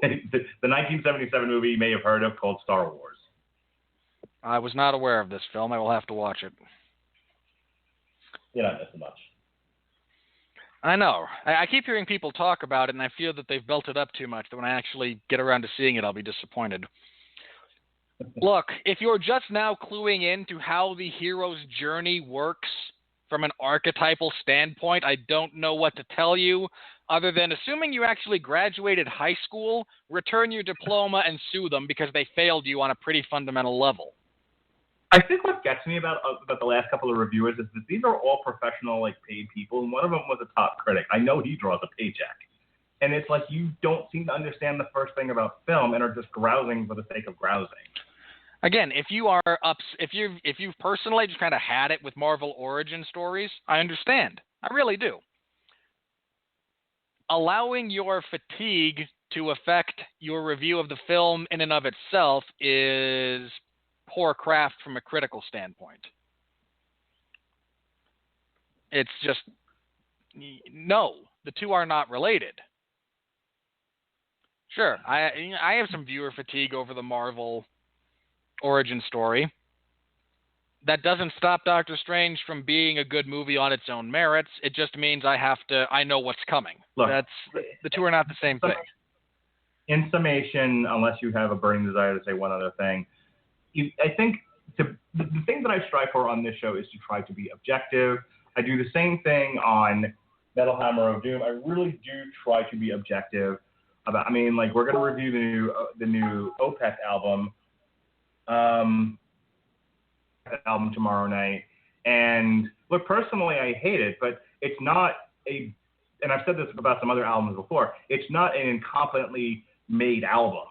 The 1977 movie you may have heard of called Star Wars. I was not aware of this film. I will have to watch it. You're not missing much. I know. I keep hearing people talk about it, and I feel that they've built it up too much, that when I actually get around to seeing it, I'll be disappointed. Look, if you're just now cluing in to how the hero's journey works from an archetypal standpoint, I don't know what to tell you, other than assuming you actually graduated high school, return your diploma and sue them because they failed you on a pretty fundamental level. I think what gets me about the last couple of reviewers is that these are all professional, like, paid people, and one of them was a top critic. I know he draws a paycheck. And it's like you don't seem to understand the first thing about film and are just grousing for the sake of grousing. Again, if you've personally just kind of had it with Marvel origin stories, I understand. I really do. Allowing your fatigue to affect your review of the film in and of itself is poor craft from a critical standpoint. It's just, no, the two are not related. Sure, I have some viewer fatigue over the Marvel origin story. That doesn't stop Doctor Strange from being a good movie on its own merits. It just means I know what's coming. Look, the two are not the same thing. In summation, unless you have a burning desire to say one other thing, I think the thing that I strive for on this show is to try to be objective. I do the same thing on Metal Hammer of Doom. I really do try to be objective about. I mean, like, we're going to review the new Opeth album. Tomorrow night, and look, personally, I hate it, but it's not and I've said this about some other albums before, it's not an incompetently made album.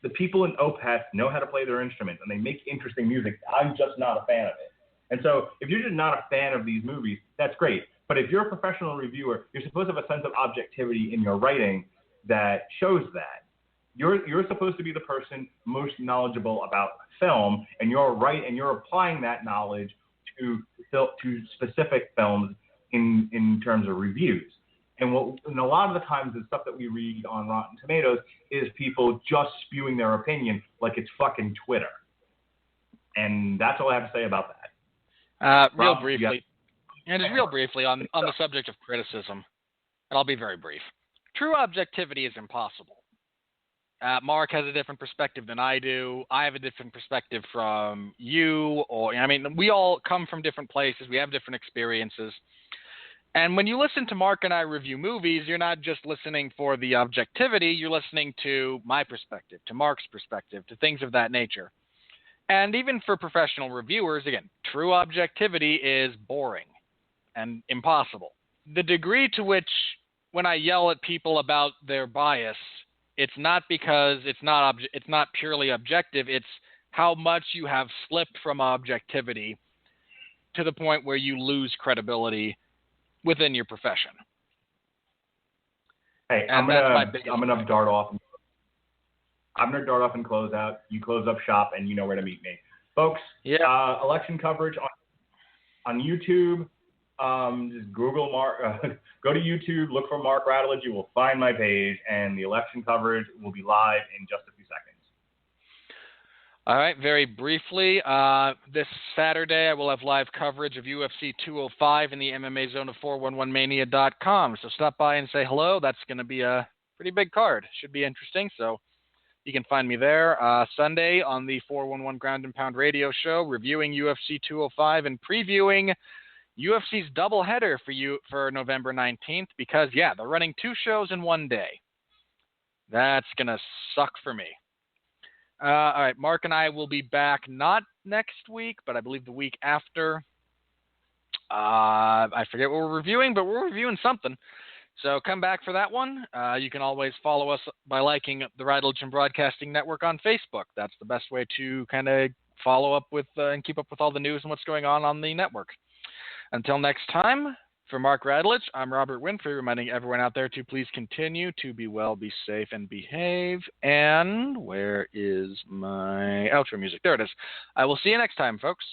The people in Opeth know how to play their instruments, and they make interesting music. I'm just not a fan of it. And so if you're just not a fan of these movies, that's great. But if you're a professional reviewer, you're supposed to have a sense of objectivity in your writing that shows that. You're supposed to be the person most knowledgeable about film, and you're right, and you're applying that knowledge to specific films in terms of reviews. And a lot of the times the stuff that we read on Rotten Tomatoes is people just spewing their opinion like it's fucking Twitter. And that's all I have to say about that. Real briefly on the subject of criticism, and I'll be very brief. True objectivity is impossible. Mark has a different perspective than I do. I have a different perspective from you. We all come from different places. We have different experiences. And when you listen to Mark and I review movies, you're not just listening for the objectivity. You're listening to my perspective, to Mark's perspective, to things of that nature. And even for professional reviewers, again, true objectivity is boring and impossible. The degree to which when I yell at people about their bias, it's not because it's not purely objective. It's how much you have slipped from objectivity to the point where you lose credibility within your profession. Hey, I'm gonna dart off. I'm gonna dart off and close out. You close up shop, and you know where to meet me, folks. Yeah. Election coverage on YouTube. Just Google Mark. Go to YouTube, look for Mark Radulich. You will find my page, and the election coverage will be live in just a few seconds. All right, very briefly, this Saturday I will have live coverage of UFC 205 in the MMA zone of 411mania.com. So stop by and say hello. That's going to be a pretty big card. Should be interesting. So you can find me there Sunday on the 411 Ground and Pound radio show, reviewing UFC 205 and previewing UFC's doubleheader for November 19th because, yeah, they're running 2 shows in one day. That's going to suck for me. All right, Mark and I will be back not next week, but I believe the week after. I forget what we're reviewing, but we're reviewing something. So come back for that one. You can always follow us by liking the Radulich and Broadcasting Network on Facebook. That's the best way to kind of follow up with and keep up with all the news and what's going on the network. Until next time, for Mark Radulich, I'm Robert Winfrey, reminding everyone out there to please continue to be well, be safe, and behave. And where is my outro music? There it is. I will see you next time, folks.